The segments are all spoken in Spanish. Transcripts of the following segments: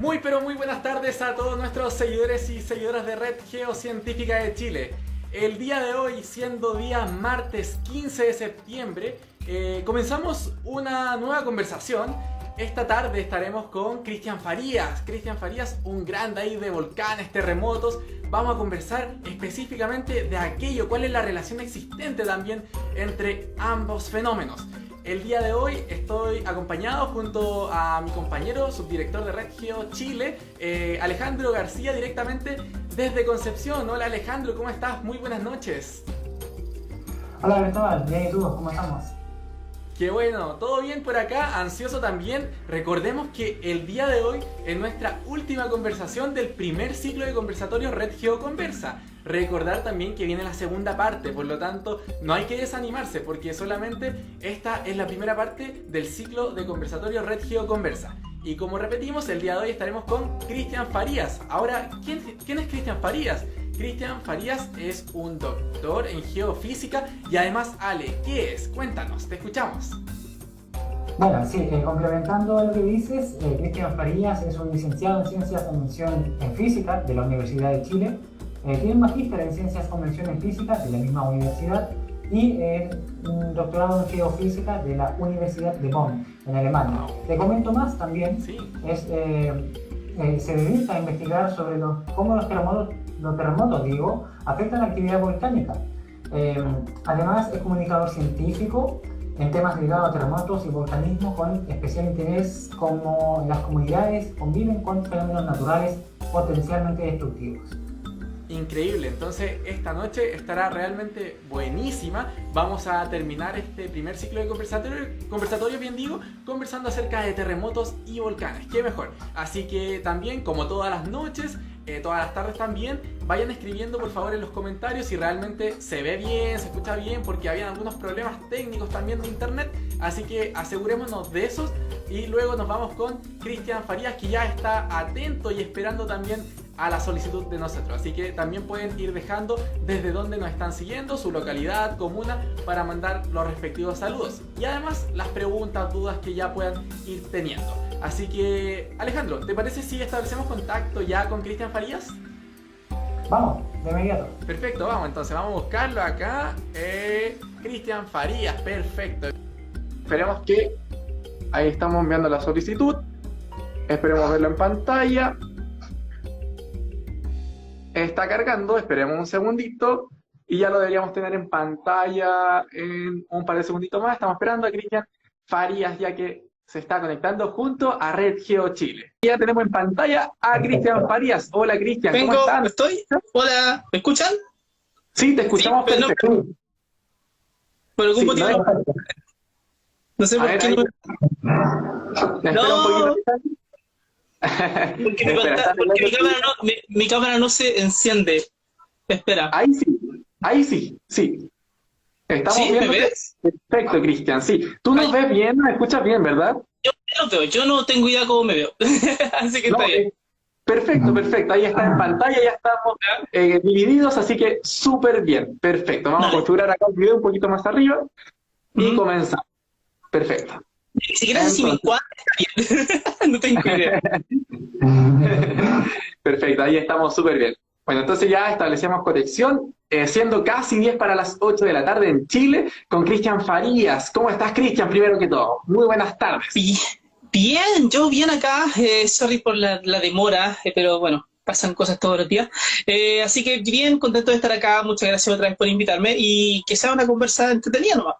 Muy pero muy buenas tardes a todos nuestros seguidores y seguidoras de Red Geocientífica de Chile. El día de hoy, siendo día martes 15 de septiembre, comenzamos una nueva conversación. Esta tarde estaremos con Cristian Farías. Cristian Farías, un grande ahí de volcanes, terremotos. Vamos a conversar específicamente de aquello, cuál es la relación existente también entre ambos fenómenos. El día de hoy estoy acompañado junto a mi compañero, subdirector de Red Geo Chile, Alejandro García, directamente desde Concepción. Hola Alejandro, ¿cómo estás? Muy buenas noches. Hola Cristóbal, bien y tú, ¿cómo estamos? Qué bueno, todo bien por acá, ansioso también. Recordemos que el día de hoy es nuestra última conversación del primer ciclo de conversatorio Red Geo Conversa. Recordar también que viene la segunda parte, por lo tanto no hay que desanimarse porque solamente esta es la primera parte del ciclo de conversatorio Red Geo Conversa. Y como repetimos, el día de hoy estaremos con Cristian Farías. Ahora, ¿quién es Cristian Farías? Cristian Farías es un doctor en geofísica y además, Ale, ¿qué es? Cuéntanos, te escuchamos. Bueno, sí, complementando lo que dices, Cristian Farías es un licenciado en Ciencias con mención en Física de la Universidad de Chile, tiene un magíster en Ciencias con mención en Física de la misma universidad y un doctorado en Geofísica de la Universidad de Bonn, en Alemania. Te comento más también, Sí. Se dedica a investigar sobre cómo los terremotos afectan la actividad volcánica. Además es comunicador científico en temas ligados a terremotos y volcanismo, con especial interés cómo las comunidades conviven con fenómenos naturales potencialmente destructivos. Increíble, entonces esta noche estará realmente buenísima. Vamos a terminar este primer ciclo de conversatorio, bien digo, conversando acerca de terremotos y volcanes, qué mejor. Así que también, como todas las noches, todas las tardes también, vayan escribiendo por favor en los comentarios si realmente se ve bien, se escucha bien, porque habían algunos problemas técnicos también de internet, así que asegurémonos de esos. Y luego nos vamos con Cristian Farías, que ya está atento y esperando también a la solicitud de nosotros, así que también pueden ir dejando desde donde nos están siguiendo, su localidad, comuna, para mandar los respectivos saludos y además las preguntas, dudas que ya puedan ir teniendo. Así que Alejandro, ¿te parece si establecemos contacto ya con Cristian Farías? Vamos, de inmediato. Perfecto, vamos entonces, vamos a buscarlo acá. Cristian Farías, perfecto. Esperemos que ahí estamos enviando la solicitud, esperemos verlo en pantalla. Está cargando, esperemos un segundito y ya lo deberíamos tener en pantalla en un par de segunditos más. Estamos esperando a Cristian Farías, ya que se está conectando junto a Red Geo Chile. Y ya tenemos en pantalla a Cristian Farías. Hola Cristian, ¿cómo estás? ¿Estoy? Hola, ¿me escuchan? Sí, te escuchamos Sí, perfecto. Por algún Sí, motivo. No sé A por ver, qué ahí. no. Espera un poquito. Porque, Espera, mi cámara no se enciende. Espera. Ahí sí. Estamos ¿Sí? ¿Me viéndote. ves? Perfecto, Cristian, sí. Tú nos ves bien, nos escuchas bien, ¿verdad? Yo no veo, yo no tengo idea cómo me veo. Así que No, está bien. perfecto. Ahí está en pantalla, ya estamos divididos, así que súper bien. Perfecto. Vamos a configurar acá el video un poquito más arriba y comenzamos. Perfecto. Ni siquiera sé si mi cuadro está bien. No tengo idea. Perfecto, ahí estamos súper bien. Bueno, entonces ya establecemos conexión, siendo casi 10 para las 8 de la tarde en Chile, con Cristian Farías. ¿Cómo estás, Cristian? Primero que todo, muy buenas tardes. Bien, yo bien acá. Sorry por la demora, pero bueno, pasan cosas todos los días. Así que bien, contento de estar acá. Muchas gracias otra vez por invitarme y que sea una conversa entretenida nomás.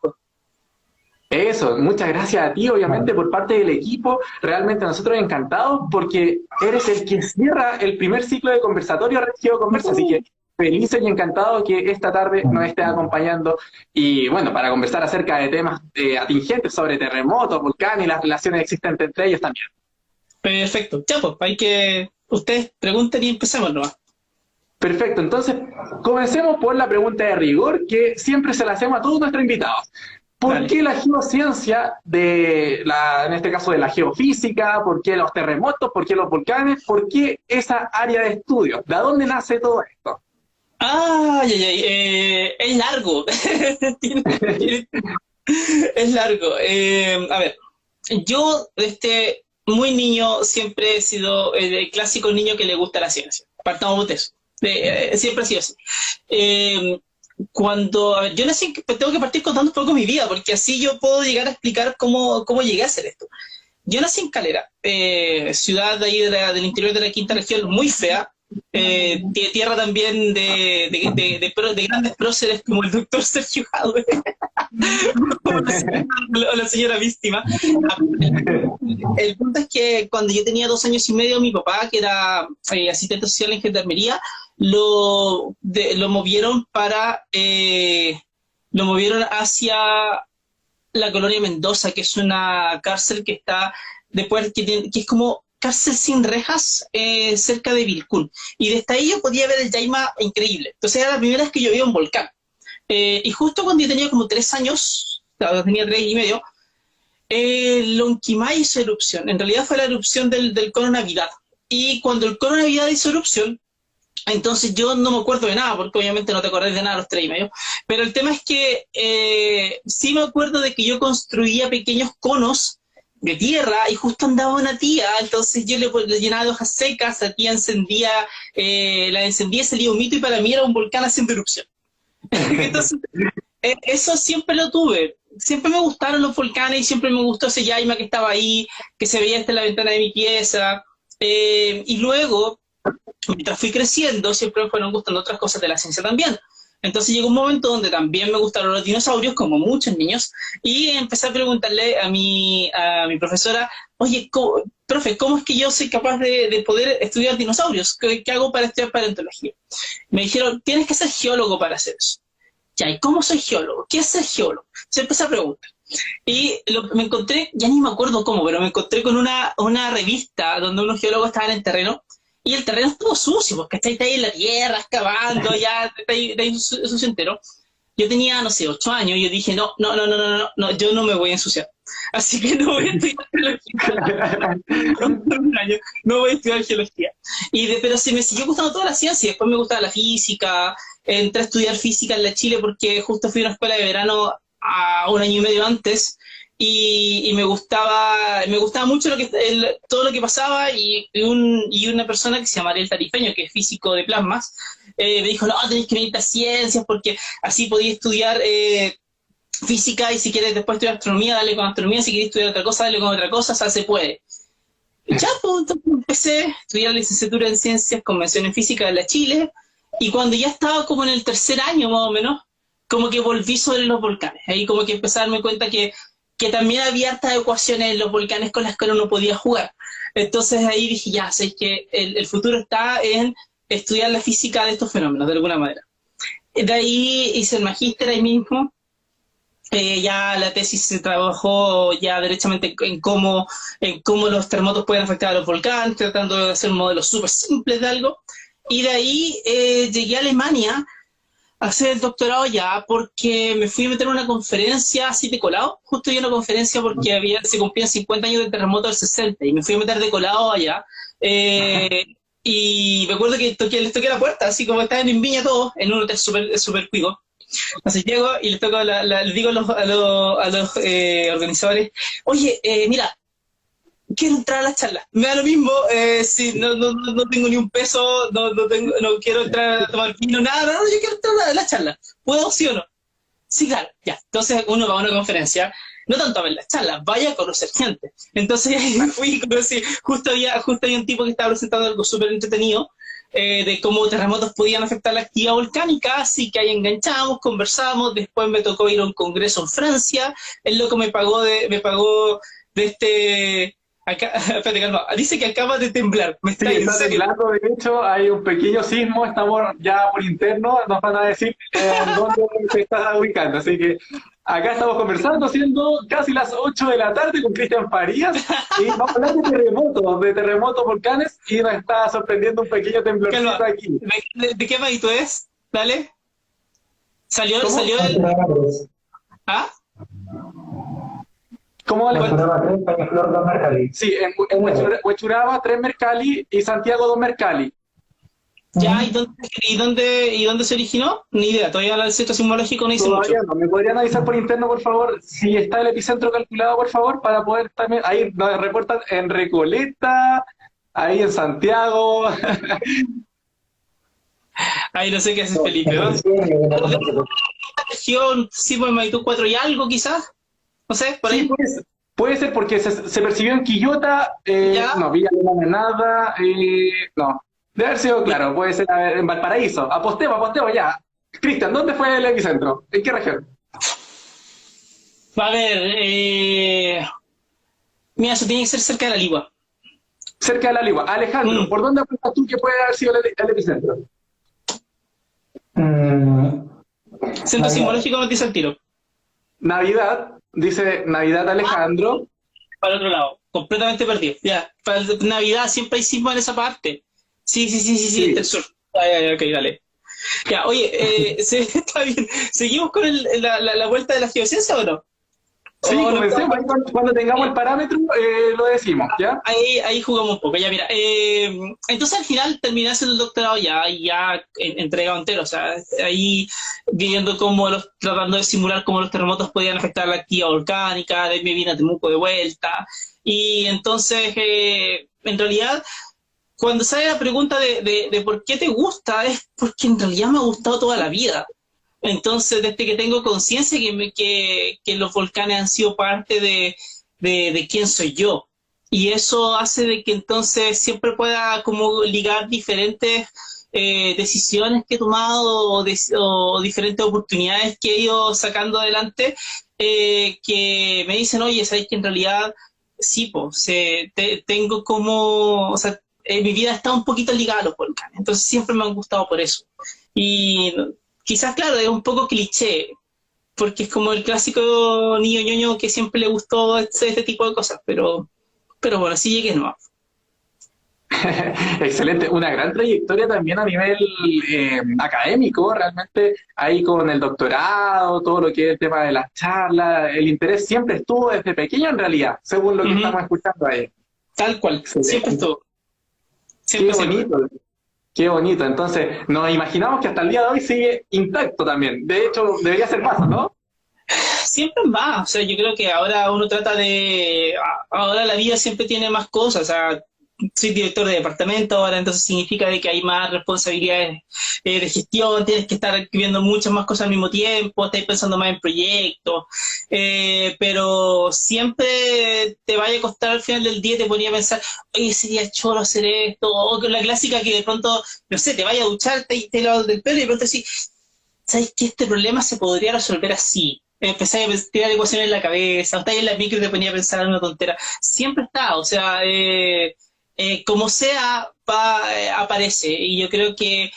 Eso, muchas gracias a ti, obviamente, por parte del equipo. Realmente nosotros encantados porque eres el que cierra el primer ciclo de conversatorio Red Geo Conversa, así que felices y encantados que esta tarde nos estés acompañando y bueno, para conversar acerca de temas atingentes sobre terremotos, volcanes y las relaciones existentes entre ellos también. Perfecto, ya pues, hay que ustedes pregunten y empecemos nomás. Perfecto, entonces comencemos por la pregunta de rigor que siempre se la hacemos a todos nuestros invitados. ¿Por qué la geociencia, en este caso de la geofísica, por qué los terremotos, por qué los volcanes, por qué esa área de estudio? ¿De dónde nace todo esto? Es largo. Es largo. A ver, yo muy niño siempre he sido el clásico niño que le gusta la ciencia. Partamos de eso. Siempre ha sido así. A ver, yo nací, tengo que partir contando un poco mi vida, porque así yo puedo llegar a explicar cómo llegué a hacer esto. Yo nací en Calera, ciudad de ahí del interior de la quinta región, muy fea, tierra también de grandes próceres como el doctor Sergio Jadwe o la señora Víctima. El punto es que cuando yo tenía 2 años y medio, mi papá, que era asistente social en gendarmería, lo movieron hacia la colonia Mendoza, que es una cárcel que está que es como cárcel sin rejas, cerca de Vilcún. Y desde ahí yo podía ver el Llaima increíble. Entonces era la primera vez que yo veía un volcán. Y justo cuando yo tenía como 3 años, tenía 3 y medio, Lonquimay hizo erupción. En realidad fue la erupción del cono Navidad. Y cuando el cono Navidad hizo erupción, entonces yo no me acuerdo de nada, porque obviamente no te acordás de nada a los 3 y medio, pero el tema es que sí me acuerdo de que yo construía pequeños conos de tierra y justo andaba una tía, entonces yo le llenaba de hojas secas, la tía encendía, la encendía, salía un mito y para mí era un volcán haciendo erupción. Entonces, eso siempre lo tuve. Siempre me gustaron los volcanes y siempre me gustó ese Llaima que estaba ahí, que se veía desde la ventana de mi pieza. Y luego, mientras fui creciendo, siempre me fueron gustando otras cosas de la ciencia también. Entonces llegó un momento donde también me gustaron los dinosaurios, como muchos niños, y empecé a preguntarle a mi profesora, oye, profe, ¿cómo es que yo soy capaz de poder estudiar dinosaurios? ¿Qué hago para estudiar paleontología? Me dijeron, tienes que ser geólogo para hacer eso. Ya, ¿y cómo soy geólogo? ¿Qué es ser geólogo? Se empecé a preguntar. Y me encontré, ya ni me acuerdo cómo, pero me encontré con una revista donde unos geólogos estaban en terreno, y el terreno estuvo sucio, porque estáis ahí en la tierra, excavando, ya estáis sucio entero. Yo tenía, no sé, 8 años, y yo dije, no, yo no me voy a ensuciar. Así que no voy a estudiar geología. No voy a estudiar geología. Pero se me siguió gustando toda la ciencia, después me gustaba la física, entré a estudiar física en la Chile porque justo fui a una escuela de verano a 1 año y medio antes, y me gustaba mucho todo lo que pasaba, y una persona que se llama Ariel Tarifeño, que es físico de plasmas, me dijo, no, tenéis que venir a ciencias porque así podéis estudiar física, y si quieres después estudiar astronomía, dale con astronomía, si quieres estudiar otra cosa, dale con otra cosa, o sea, se puede. Y ya, pues, entonces empecé a estudiar la licenciatura en Ciencias con mención en Física de la Chile, y cuando ya estaba como en el 3er año más o menos, como que volví sobre los volcanes. Ahí como que empecé a darme cuenta que también había hartas ecuaciones en los volcanes con las que uno no podía jugar. Entonces ahí dije, ya, sé que el futuro está en estudiar la física de estos fenómenos, de alguna manera. De ahí hice el magíster ahí mismo. Ya la tesis se trabajó ya derechamente en cómo los terremotos pueden afectar a los volcanes, tratando de hacer modelos súper simples de algo. Y de ahí llegué a Alemania a hacer el doctorado ya, porque me fui a meter en una conferencia así de colado, justo yo una conferencia porque se cumplían 50 años del terremoto del 60, y me fui a meter de colado allá, y me acuerdo que les toqué la puerta, así como estaban en Viña todos, en un hotel súper cuico. Entonces llego y les toco les digo a los organizadores, oye, mira, quiero entrar a la charla. Me da lo mismo si no tengo ni un peso, no quiero entrar a tomar vino, nada, yo quiero entrar a la charla. ¿Puedo, sí o no? Sí, claro, ya. Entonces uno va a una conferencia, no tanto a ver las charlas, vaya a conocer gente. Entonces ahí me fui y conocí, justo había un tipo que estaba presentando algo súper entretenido, de cómo terremotos podían afectar la actividad volcánica, así que ahí enganchamos, conversamos, después me tocó ir a un congreso en Francia, el loco me pagó de este... Acá, espérate, calma. Dice que acaba de temblar. ¿Me está está temblando, de hecho, hay un pequeño sismo, estamos ya por interno, nos van a decir dónde se está ubicando. Así que acá estamos conversando, siendo casi las 8 de la tarde con Cristian Farías, y vamos a hablar de terremotos, volcanes, y nos está sorprendiendo un pequeño temblorcito aquí. ¿De qué país es? Dale. ¿Salió el...? ¿Ah? ¿Cómo le Huechuraba 3, Peñaflor 2, Mercalli. Sí, en Huechuraba 3 Mercalli y Santiago 2 Mercalli. Ya, ¿y dónde se originó? Ni idea, todavía el centro sismológico no dice mucho. Todavía no. ¿Me podrían avisar por interno, por favor, si está el epicentro calculado, por favor, para poder también... Ahí nos reportan en Recoleta, ahí en Santiago. Ahí no sé qué hace Felipe, ¿no? Región, sí, pues magnitud 4 y algo, quizás. No sé, por Sí, ahí. puede ser porque se percibió en Quillota, Ya. no, Villa Alemana nada, no. Debe haber sido, claro, puede ser a ver, en Valparaíso. Apostemos ya. Cristian, ¿dónde fue el epicentro? ¿En qué región? A ver, mira, eso tiene que ser cerca de la Ligua. Cerca de la Ligua. Alejandro, ¿por dónde apuestas tú que puede haber sido el epicentro? Centro Navidad. sismológico nos dice el tiro. Navidad, dice Navidad Alejandro. Para el otro lado, completamente perdido. Ya, para Navidad siempre hay sismo en esa parte. Sí, Sí. del sur. Ok, dale. Ya, oye, está bien. ¿Seguimos con la vuelta de la geociencia o no? Sí, ¿O no? comencemos. Ahí cuando tengamos el parámetro, lo decimos, ¿ya? Ahí jugamos un poco, ya mira. Entonces al final terminé haciendo el doctorado ya entregado entero, o sea, ahí viendo tratando de simular cómo los terremotos podían afectar la actividad volcánica, de ahí me vine a Temuco de vuelta, y entonces en realidad cuando sale la pregunta de por qué te gusta, es porque en realidad me ha gustado toda la vida. Entonces, desde que tengo conciencia que los volcanes han sido parte de quién soy yo. Y eso hace de que entonces siempre pueda como ligar diferentes decisiones que he tomado o diferentes oportunidades que he ido sacando adelante que me dicen, oye, ¿sabes que en realidad sí, tengo como, o sea, mi vida está un poquito ligada a los volcanes, entonces siempre me han gustado por eso. Y quizás, claro, es un poco cliché, porque es como el clásico niño ñoño que siempre le gustó este tipo de cosas, pero bueno, así llegué nomás. Excelente, una gran trayectoria también a nivel académico, realmente ahí con el doctorado, todo lo que es el tema de las charlas, el interés siempre estuvo desde pequeño en realidad, según lo que estamos escuchando ahí. Tal cual, Excelente. siempre estuvo. Qué bonito, qué bonito. Entonces, nos imaginamos que hasta el día de hoy sigue intacto también. De hecho, debería ser más, ¿no? Siempre más, o sea, yo creo que ahora uno trata ahora la vida siempre tiene más cosas, o sea, soy director de departamento ahora, entonces significa de que hay más responsabilidades de gestión, tienes que estar escribiendo muchas más cosas al mismo tiempo, estás pensando más en proyectos, pero siempre te vaya a costar al final del día, te ponía a pensar, oye, sería choro hacer esto, o la clásica que de pronto, no sé, te vaya a duchar, te lavas del pelo y de pronto decís, ¿sabes que este problema se podría resolver así? Empecé a tirar ecuaciones en la cabeza, o estás en la micro y te ponía a pensar en una tontera. Siempre está, o sea, como sea, aparece. Y yo creo que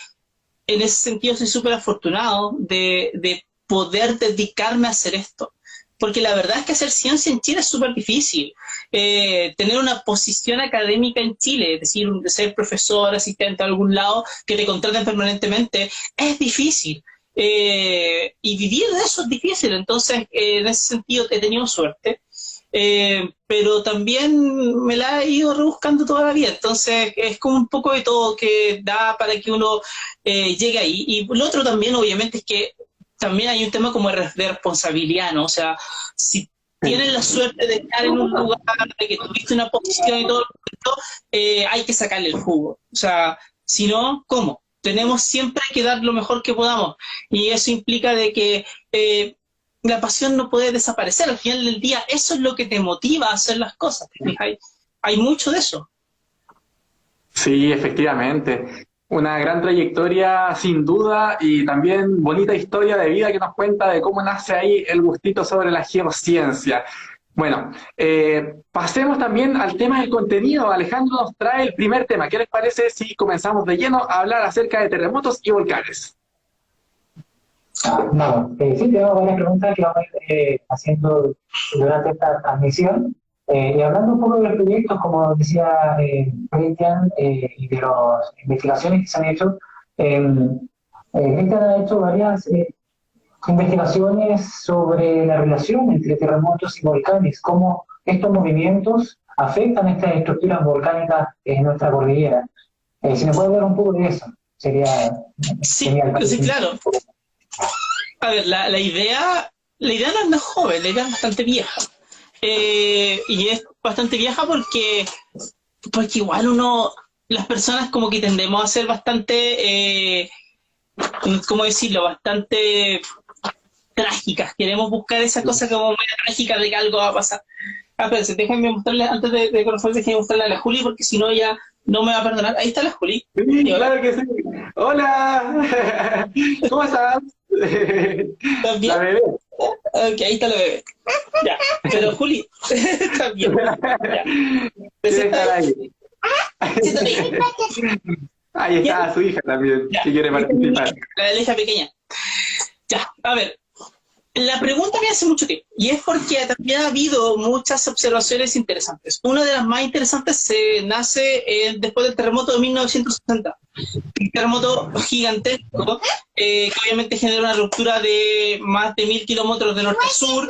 en ese sentido soy súper afortunado de poder dedicarme a hacer esto. Porque la verdad es que hacer ciencia en Chile es súper difícil. Tener una posición académica en Chile, es decir, ser profesor, asistente a algún lado, que te contraten permanentemente, es difícil. Y vivir de eso es difícil, entonces en ese sentido he tenido suerte, pero también me la he ido rebuscando toda la vida, entonces es como un poco de todo que da para que uno llegue ahí. Y lo otro también obviamente es que también hay un tema como de responsabilidad, ¿no? O sea, si tienes la suerte de estar en un lugar, de que tuviste una posición y todo, hay que sacarle el jugo, o sea, si no, ¿cómo? Tenemos siempre que dar lo mejor que podamos y eso implica de que la pasión no puede desaparecer. Al final del día eso es lo que te motiva a hacer las cosas. Hay mucho de eso. Sí, efectivamente. Una gran trayectoria sin duda y también bonita historia de vida que nos cuenta de cómo nace ahí el gustito sobre la geociencia. Bueno, pasemos también al tema del contenido. Alejandro nos trae el primer tema. ¿Qué les parece si comenzamos de lleno a hablar acerca de terremotos y volcanes? Vamos, sí, tenemos varias preguntas que vamos a ir haciendo durante esta transmisión. Y hablando un poco de los proyectos, como decía Cristian, y de las investigaciones que se han hecho, Cristian ha hecho varias investigaciones sobre la relación entre terremotos y volcanes, cómo estos movimientos afectan estas estructuras volcánicas en nuestra cordillera. Si me puede hablar un poco de eso. sería Sí, genial para sí, ti. claro. A ver, la idea no es joven, la idea es bastante vieja. Y es bastante vieja porque igual las personas como que tendemos a ser bastante, ¿cómo decirlo? Bastante trágicas. Queremos buscar esa cosa como muy trágica de que algo va a pasar. Espérense, déjenme mostrarle, antes de conocer, déjenme mostrarle a la Juli, porque si no ella no me va a perdonar. Ahí está la Juli. Sí, Y hola, claro que sí. Hola, ¿cómo estás? ¿estás bien? La bebé. Ok, ahí está la bebé. Ya, pero Juli, ¿estás bien? Ya. Quiere estar ahí. Siéntate ahí. Ahí está su hija también, Ya. que quiere participar. La hija pequeña. Ya, a ver. La pregunta me hace mucho tiempo, y es porque también ha habido muchas observaciones interesantes. Una de las más interesantes nace después del terremoto de 1960. Un terremoto gigantesco que obviamente generó una ruptura de más de 1000 kilómetros de norte a sur.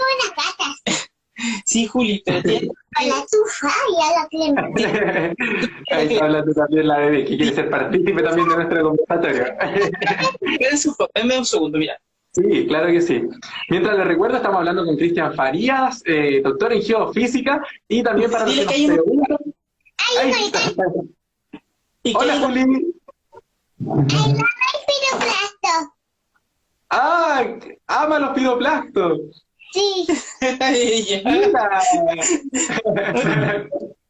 Sí, Juli, pero tiene... A la tufa y a la crema. Ahí está hablando también la bebé, que quiere ser partícipe también de nuestro conversatorio. Espérenme un segundo, mira. Sí, claro que sí. Mientras les recuerdo, estamos hablando con Cristian Farías, doctor en geofísica, y también para los que Dile nos que hay un- preguntan... Ahí Ay, está. Y que Hola, hay- Juli. pero plato. ¡Ah! ¡Ama los pidoplastos! Sí. Ya. ¡Mira!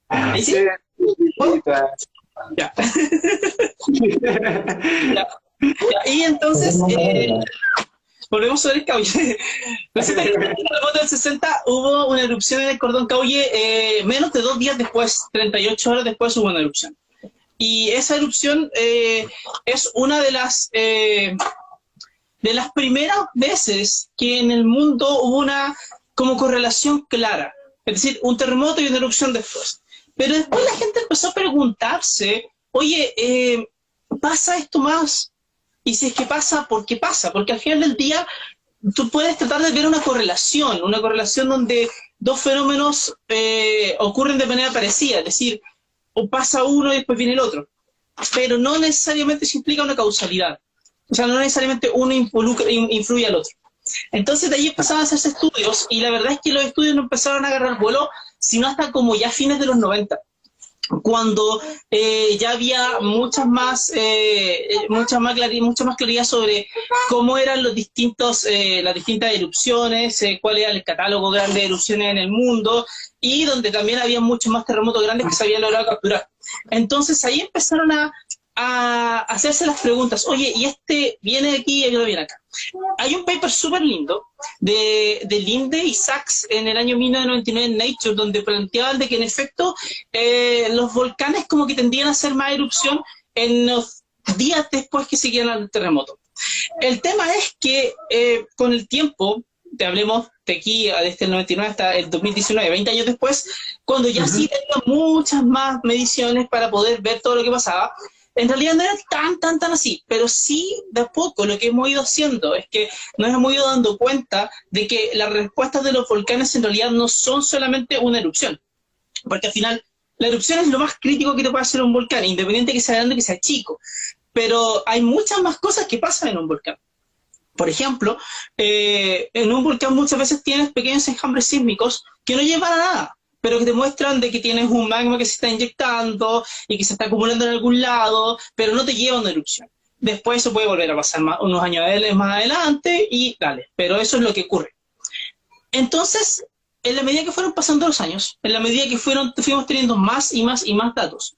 Ahí sí. Chiquitita. Ya. Ya. Ya, y entonces, volvemos sobre el Cauye. Resulta que en el terremoto del 60 hubo una erupción en el cordón Cauye, menos de 2 días después, 38 horas después hubo una erupción. Y esa erupción es una de las primeras veces que en el mundo hubo una como correlación clara. Es decir, un terremoto y una erupción después. Pero después la gente empezó a preguntarse, oye, ¿pasa esto más? Y si es que pasa, ¿por qué pasa? Porque al final del día tú puedes tratar de ver una correlación donde dos fenómenos ocurren de manera parecida, es decir, o pasa uno y después viene el otro, pero no necesariamente se implica una causalidad, o sea, no necesariamente uno influye al otro. Entonces de ahí empezaron a hacerse estudios y la verdad es que los estudios no empezaron a agarrar vuelo, sino hasta como ya fines de los 90. Cuando ya había mucha más claridad sobre cómo eran las distintas erupciones, cuál era el catálogo grande de erupciones en el mundo, y donde también había muchos más terremotos grandes que se habían logrado capturar. Entonces ahí empezaron a hacerse las preguntas, oye, y este viene de aquí y aquello viene acá. Hay un paper súper lindo de Linde y Sachs en el año 1999 en Nature, donde planteaban de que en efecto los volcanes como que tendían a hacer más erupción en los días después que seguían al terremoto. El tema es que con el tiempo, te hablemos de aquí, desde el 99 hasta el 2019, 20 años después, cuando ya sí tenían muchas más mediciones para poder ver todo lo que pasaba, en realidad no era tan así, pero sí de a poco lo que hemos ido haciendo es que nos hemos ido dando cuenta de que las respuestas de los volcanes en realidad no son solamente una erupción, porque al final la erupción es lo más crítico que te puede hacer un volcán, independiente que sea grande o que sea chico, pero hay muchas más cosas que pasan en un volcán. Por ejemplo, en un volcán muchas veces tienes pequeños enjambres sísmicos que no llevan a nada, pero que te muestran de que tienes un magma que se está inyectando y que se está acumulando en algún lado, pero no te lleva a una erupción. Después eso puede volver a pasar unos años más adelante y dale, pero eso es lo que ocurre. Entonces, en la medida que fueron pasando los años, en la medida que fuimos teniendo más y más datos,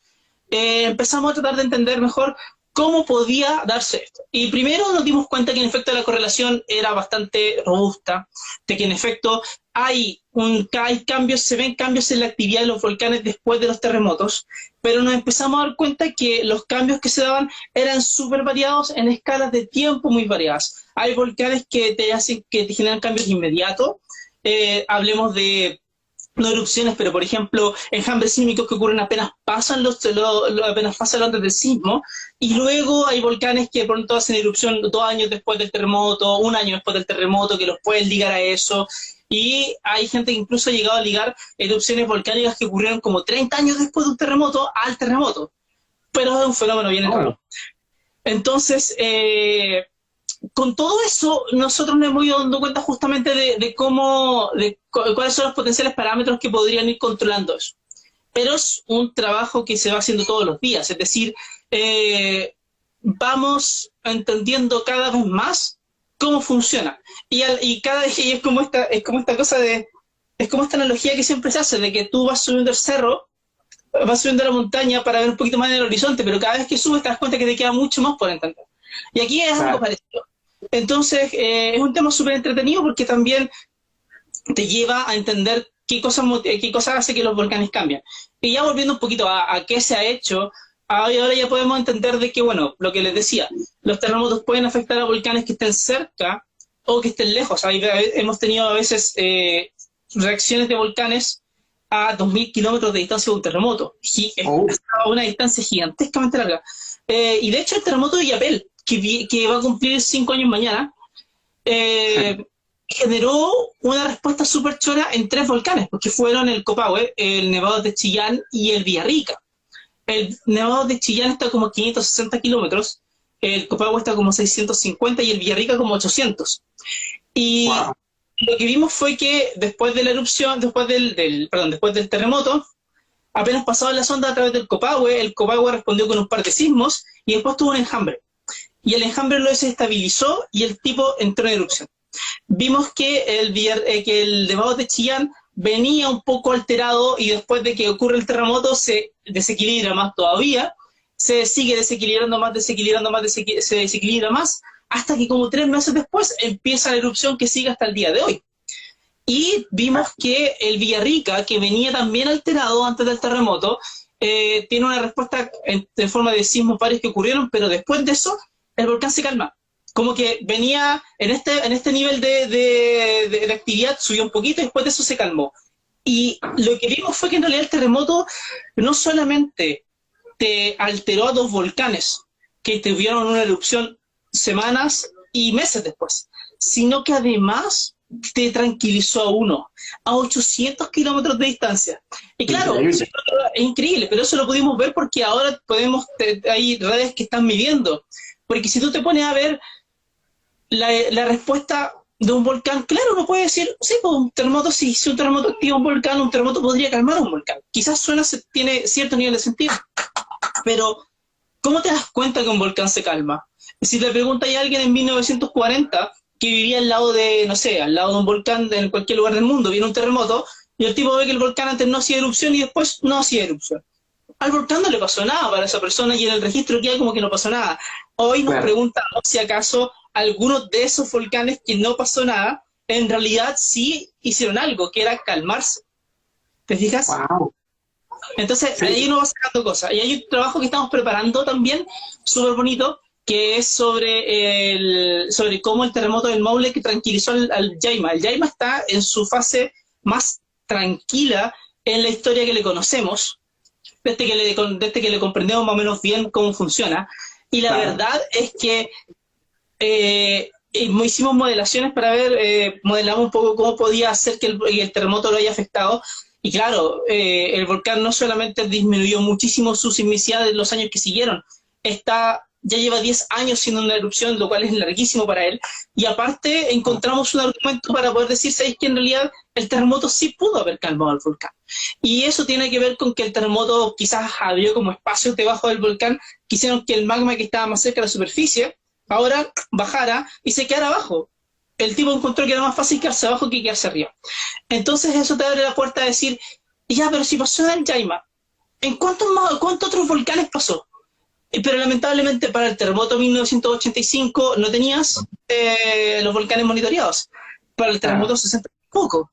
empezamos a tratar de entender mejor cómo podía darse esto. Y primero nos dimos cuenta que en efecto la correlación era bastante robusta, de que en efecto hay cambios, se ven cambios en la actividad de los volcanes después de los terremotos, pero nos empezamos a dar cuenta que los cambios que se daban eran súper variados en escalas de tiempo muy variadas. Hay volcanes que te generan cambios inmediatos, hablemos de no erupciones, pero por ejemplo enjambres sísmicos que ocurren apenas pasan antes del sismo, y luego hay volcanes que de pronto hacen erupción 2 años después del terremoto, 1 año después del terremoto, que los pueden ligar a eso, y hay gente que incluso ha llegado a ligar erupciones volcánicas que ocurrieron como 30 años después de un terremoto al terremoto, pero es un fenómeno bien raro. Entonces, con todo eso, nosotros nos hemos ido dando cuenta justamente de cuáles son los potenciales parámetros que podrían ir controlando eso. Pero es un trabajo que se va haciendo todos los días, es decir, vamos entendiendo cada vez más cómo funciona. Y cada vez es como esta cosa es como esta analogía que siempre se hace, de que tú vas subiendo el cerro, vas subiendo la montaña para ver un poquito más en el horizonte, pero cada vez que subes te das cuenta que te queda mucho más por entender. Y aquí es algo parecido. Entonces, es un tema súper entretenido porque también te lleva a entender qué cosas hace que los volcanes cambian. Y ya volviendo un poquito a qué se ha hecho, ahora ya podemos entender de que, bueno, lo que les decía, los terremotos pueden afectar a volcanes que estén cerca o que estén lejos. Hemos tenido a veces reacciones de volcanes a 2.000 kilómetros de distancia de un terremoto. A una distancia gigantescamente larga. Y de hecho el terremoto de Yapel, que va a cumplir 5 años mañana, generó una respuesta súper chora en 3 volcanes, porque fueron el Copahue, el Nevado de Chillán y el Villarrica. El Nevado de Chillán está como 560 kilómetros, el Copahue está como 650 y el Villarrica como 800. Y lo que vimos fue que después de la erupción, después del terremoto, apenas pasaba la sonda a través del Copahue, el Copahue respondió con un par de sismos y después tuvo un enjambre. Y el enjambre lo desestabilizó y el tipo entró en erupción. Vimos que el Nevado de Chillán venía un poco alterado y después de que ocurre el terremoto se desequilibra más todavía, se sigue desequilibrando más, se desequilibra más, hasta que como 3 meses después empieza la erupción que sigue hasta el día de hoy. Y vimos que el Villarrica, que venía también alterado antes del terremoto, tiene una respuesta en forma de sismos varios que ocurrieron, pero después de eso el volcán se calma. Como que venía en este nivel de actividad, subió un poquito y después de eso se calmó. Y lo que vimos fue que en realidad el terremoto no solamente te alteró a 2 volcanes que tuvieron una erupción semanas y meses después, sino que además te tranquilizó a uno, a 800 kilómetros de distancia. Y claro, es increíble, pero eso lo pudimos ver porque ahora hay redes que están midiendo. Porque si tú te pones a ver la respuesta de un volcán, claro, uno puede decir, sí, pues un terremoto, si un terremoto activa un volcán, un terremoto podría calmar a un volcán. Quizás tiene cierto nivel de sentido, pero ¿cómo te das cuenta que un volcán se calma? Si le preguntas a alguien en 1940 que vivía al lado de, no sé, al lado de un volcán en cualquier lugar del mundo, viene un terremoto, y el tipo ve que el volcán antes no hacía erupción y después no hacía erupción. Al volcán no le pasó nada para esa persona y en el registro que hay como que no pasó nada. Hoy nos preguntamos si acaso algunos de esos volcanes que no pasó nada, en realidad sí hicieron algo, que era calmarse. ¿Te fijas? Wow. Entonces, ahí uno va sacando cosas. Y hay un trabajo que estamos preparando también, súper bonito, que es sobre cómo el terremoto del Maule que tranquilizó al Yaima. El Yaima está en su fase más tranquila en la historia que le conocemos, desde que le comprendemos más o menos bien cómo funciona. Y la verdad es que hicimos modelaciones para ver, modelamos un poco cómo podía hacer que el terremoto lo haya afectado. Y claro, el volcán no solamente disminuyó muchísimo su sismicidad en los años que siguieron, ya lleva 10 años siendo una erupción, lo cual es larguísimo para él. Y aparte encontramos un argumento para poder decir, ¿sabéis que en realidad el terremoto sí pudo haber calmado al volcán? Y eso tiene que ver con que el terremoto quizás abrió como espacios debajo del volcán, que hicieron que el magma que estaba más cerca de la superficie ahora bajara y se quedara abajo. El tipo encontró que era más fácil quedarse abajo que quedarse arriba. Entonces eso te abre la puerta a decir, ya, pero si pasó en el Yaima, ¿en cuántos otros volcanes pasó? Pero lamentablemente para el terremoto de 1985 no tenías los volcanes monitoreados. Para el terremoto 60 poco.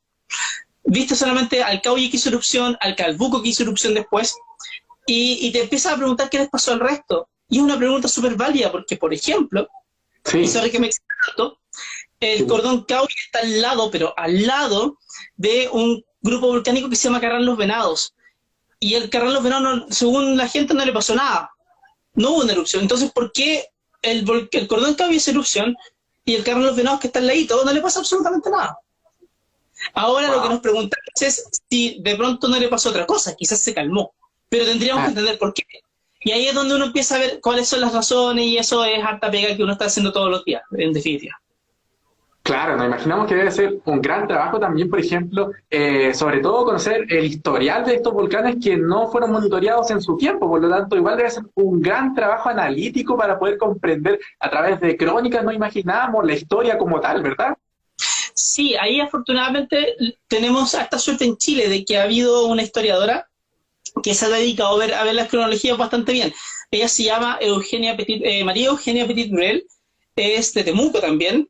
Viste solamente al Cauye que hizo erupción, al Calbuco que hizo erupción después, y te empiezas a preguntar qué les pasó al resto. Y es una pregunta súper válida, porque por ejemplo, y sorry que me explico tanto, el cordón Cauye está al lado, pero al lado de un grupo volcánico que se llama Carrán Los Venados. Y el Carrán Los Venados, según la gente, no le pasó nada. No hubo una erupción. Entonces, ¿por qué el cordón Cauye es erupción y el Carrán Los Venados que está al ladito no le pasa absolutamente nada? Ahora lo que nos preguntamos es si de pronto no le pasó otra cosa, quizás se calmó, pero tendríamos que entender por qué. Y ahí es donde uno empieza a ver cuáles son las razones, y eso es harta pega que uno está haciendo todos los días, en definitiva. Claro, nos imaginamos que debe ser un gran trabajo también, por ejemplo, sobre todo conocer el historial de estos volcanes que no fueron monitoreados en su tiempo, por lo tanto, igual debe ser un gran trabajo analítico para poder comprender a través de crónicas, no imaginábamos la historia como tal, ¿verdad? Sí, ahí afortunadamente tenemos esta suerte en Chile de que ha habido una historiadora que se ha dedicado a ver las cronologías bastante bien. Ella se llama María Eugenia Petit Brel, es de Temuco también.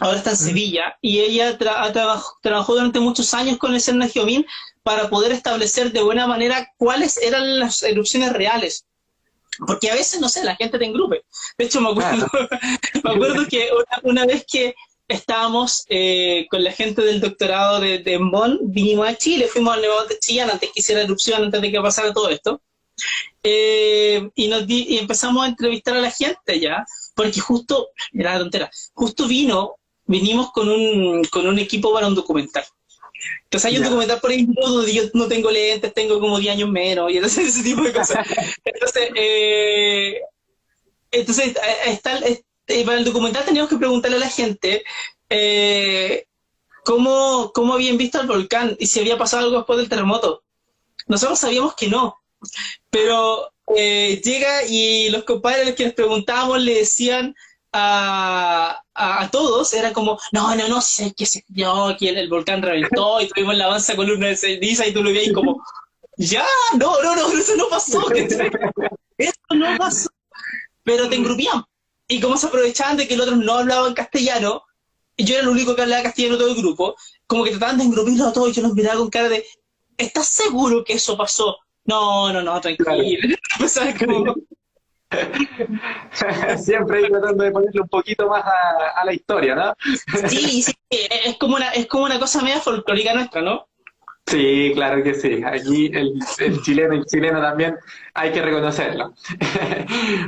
Ahora está en Sevilla, y ella trabajó durante muchos años con el CERN Geomin para poder establecer de buena manera cuáles eran las erupciones reales. Porque a veces, no sé, la gente te engrupe. De hecho, me acuerdo que una vez que estábamos con la gente del doctorado de Bonn, vinimos a Chile, fuimos al Nevado de Chillán antes que hiciera erupción, antes de que pasara todo esto. Y empezamos a entrevistar a la gente ya, porque justo, era la tontera, justo vinimos con un equipo para un documental. Entonces hay un documental por ahí donde yo no tengo lentes, tengo como 10 años menos, y entonces ese tipo de cosas. Entonces para el documental teníamos que preguntarle a la gente cómo habían visto el volcán y si había pasado algo después del terremoto. Nosotros sabíamos que no, pero llega y los compadres a los que les preguntábamos le decían a todos, era como, no, si es que se dio, aquí el volcán reventó y tuvimos la avanza columna de ceniza y tú lo veías como, ya, no, eso no pasó, eso no pasó, pero te engrupían. Y como se aprovechaban de que los otros no hablaban castellano, y yo era el único que hablaba castellano de todo el grupo, como que trataban de engrupirlo a todos y yo los miraba con cara de, ¿estás seguro que eso pasó? No, tranquilo. ¿Sabes cómo? Siempre tratando de ponerle un poquito más a la historia, ¿no? Sí, es como una cosa media folclórica nuestra, ¿no? Sí, claro que sí. Aquí el chileno también hay que reconocerlo.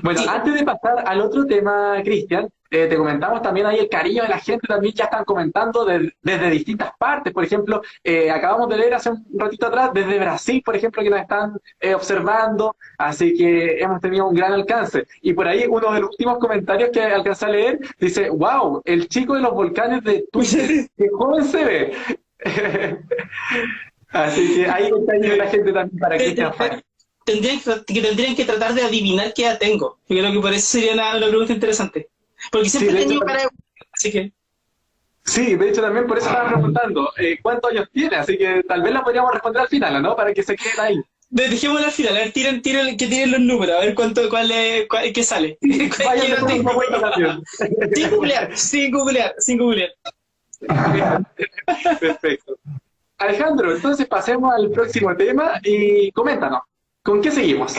Bueno, sí. Antes de pasar al otro tema, Cristian, te comentamos también ahí el cariño de la gente, también ya están comentando desde distintas partes. Por ejemplo, acabamos de leer hace un ratito atrás desde Brasil, por ejemplo, que nos están observando, así que hemos tenido un gran alcance. Y por ahí uno de los últimos comentarios que alcancé a leer dice, wow, el chico de los volcanes de Twitter, qué joven se ve. Así que ahí está ahí la gente también para Cristian Faria. Tendrían que tratar de adivinar qué edad tengo. Yo creo que por eso sería una pregunta interesante. Porque siempre he tenido cara de... Así que... Sí, de hecho también por eso estaba preguntando cuántos años tiene, así que tal vez la podríamos responder al final, ¿no? Para que se queden ahí. Dejémoslo al final, a ver, que tiren los números, a ver qué sale. Sin googlear. Perfecto. Alejandro, entonces pasemos al próximo tema y coméntanos, ¿con qué seguimos?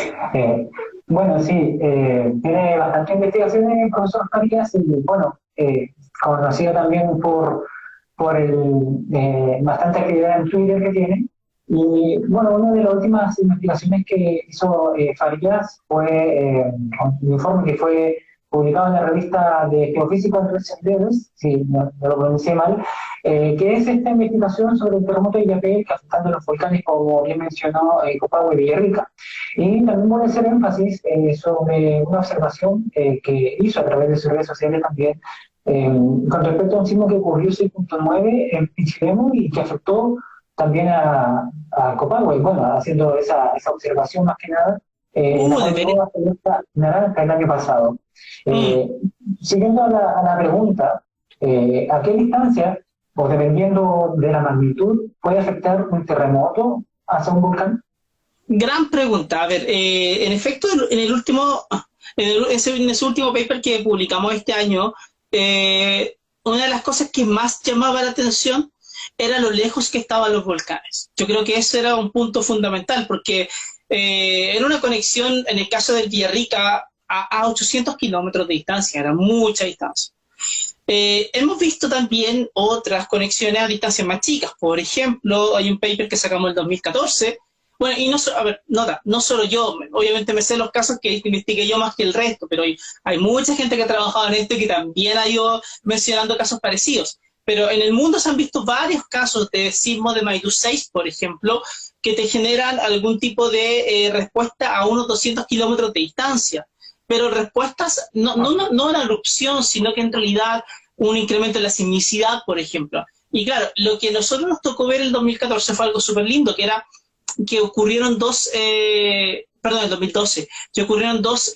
Bueno, sí, tiene bastante investigaciones el profesor Farías y, bueno, conocido también por bastante actividad en Twitter que tiene. Y, bueno, una de las últimas investigaciones que hizo Farías fue un informe que fue publicado en la revista de Geofísica Entonces, si no lo pronuncié mal, que es esta investigación sobre el terremoto de Illapel que afectando a los volcanes, como bien mencionó Copahue y Villarrica. Y también voy a hacer énfasis sobre una observación que hizo a través de sus redes sociales también, con respecto a un sismo que ocurrió 6.9 en Pichilemu y que afectó también a Copahue, bueno, haciendo esa observación más que nada, la naranja el año pasado. Siguiendo a la pregunta, ¿a qué distancia, o dependiendo de la magnitud, puede afectar un terremoto hacia un volcán? Gran pregunta. A ver, en efecto, en ese último paper que publicamos este año, una de las cosas que más llamaba la atención era lo lejos que estaban los volcanes. Yo creo que ese era un punto fundamental, porque era una conexión, en el caso del Villarrica, a 800 kilómetros de distancia, era mucha distancia. Hemos visto también otras conexiones a distancias más chicas. Por ejemplo, hay un paper que sacamos en el 2014. Bueno, y no solo yo, obviamente me sé los casos que investigué yo más que el resto, pero hay mucha gente que ha trabajado en esto y que también ha ido mencionando casos parecidos. Pero en el mundo se han visto varios casos de sismo de magnitude 6, por ejemplo, que te generan algún tipo de respuesta a unos 200 kilómetros de distancia. Pero respuestas, no una erupción, sino que en realidad un incremento en la sismicidad, por ejemplo. Y claro, lo que a nosotros nos tocó ver en el 2014 fue algo súper lindo, que era que ocurrieron el 2012, que ocurrieron dos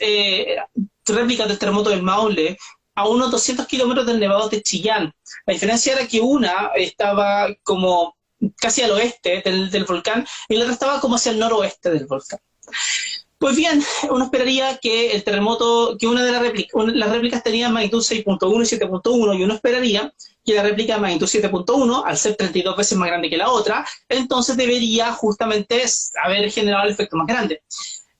réplicas del terremoto del Maule a unos 200 kilómetros del Nevado de Chillán. La diferencia era que una estaba como casi al oeste del volcán y la otra estaba como hacia el noroeste del volcán. Pues bien, uno esperaría que el terremoto, que una de las réplicas tenía magnitud 6.1 y 7.1, y uno esperaría que la réplica de magnitud 7.1, al ser 32 veces más grande que la otra, entonces debería justamente haber generado el efecto más grande.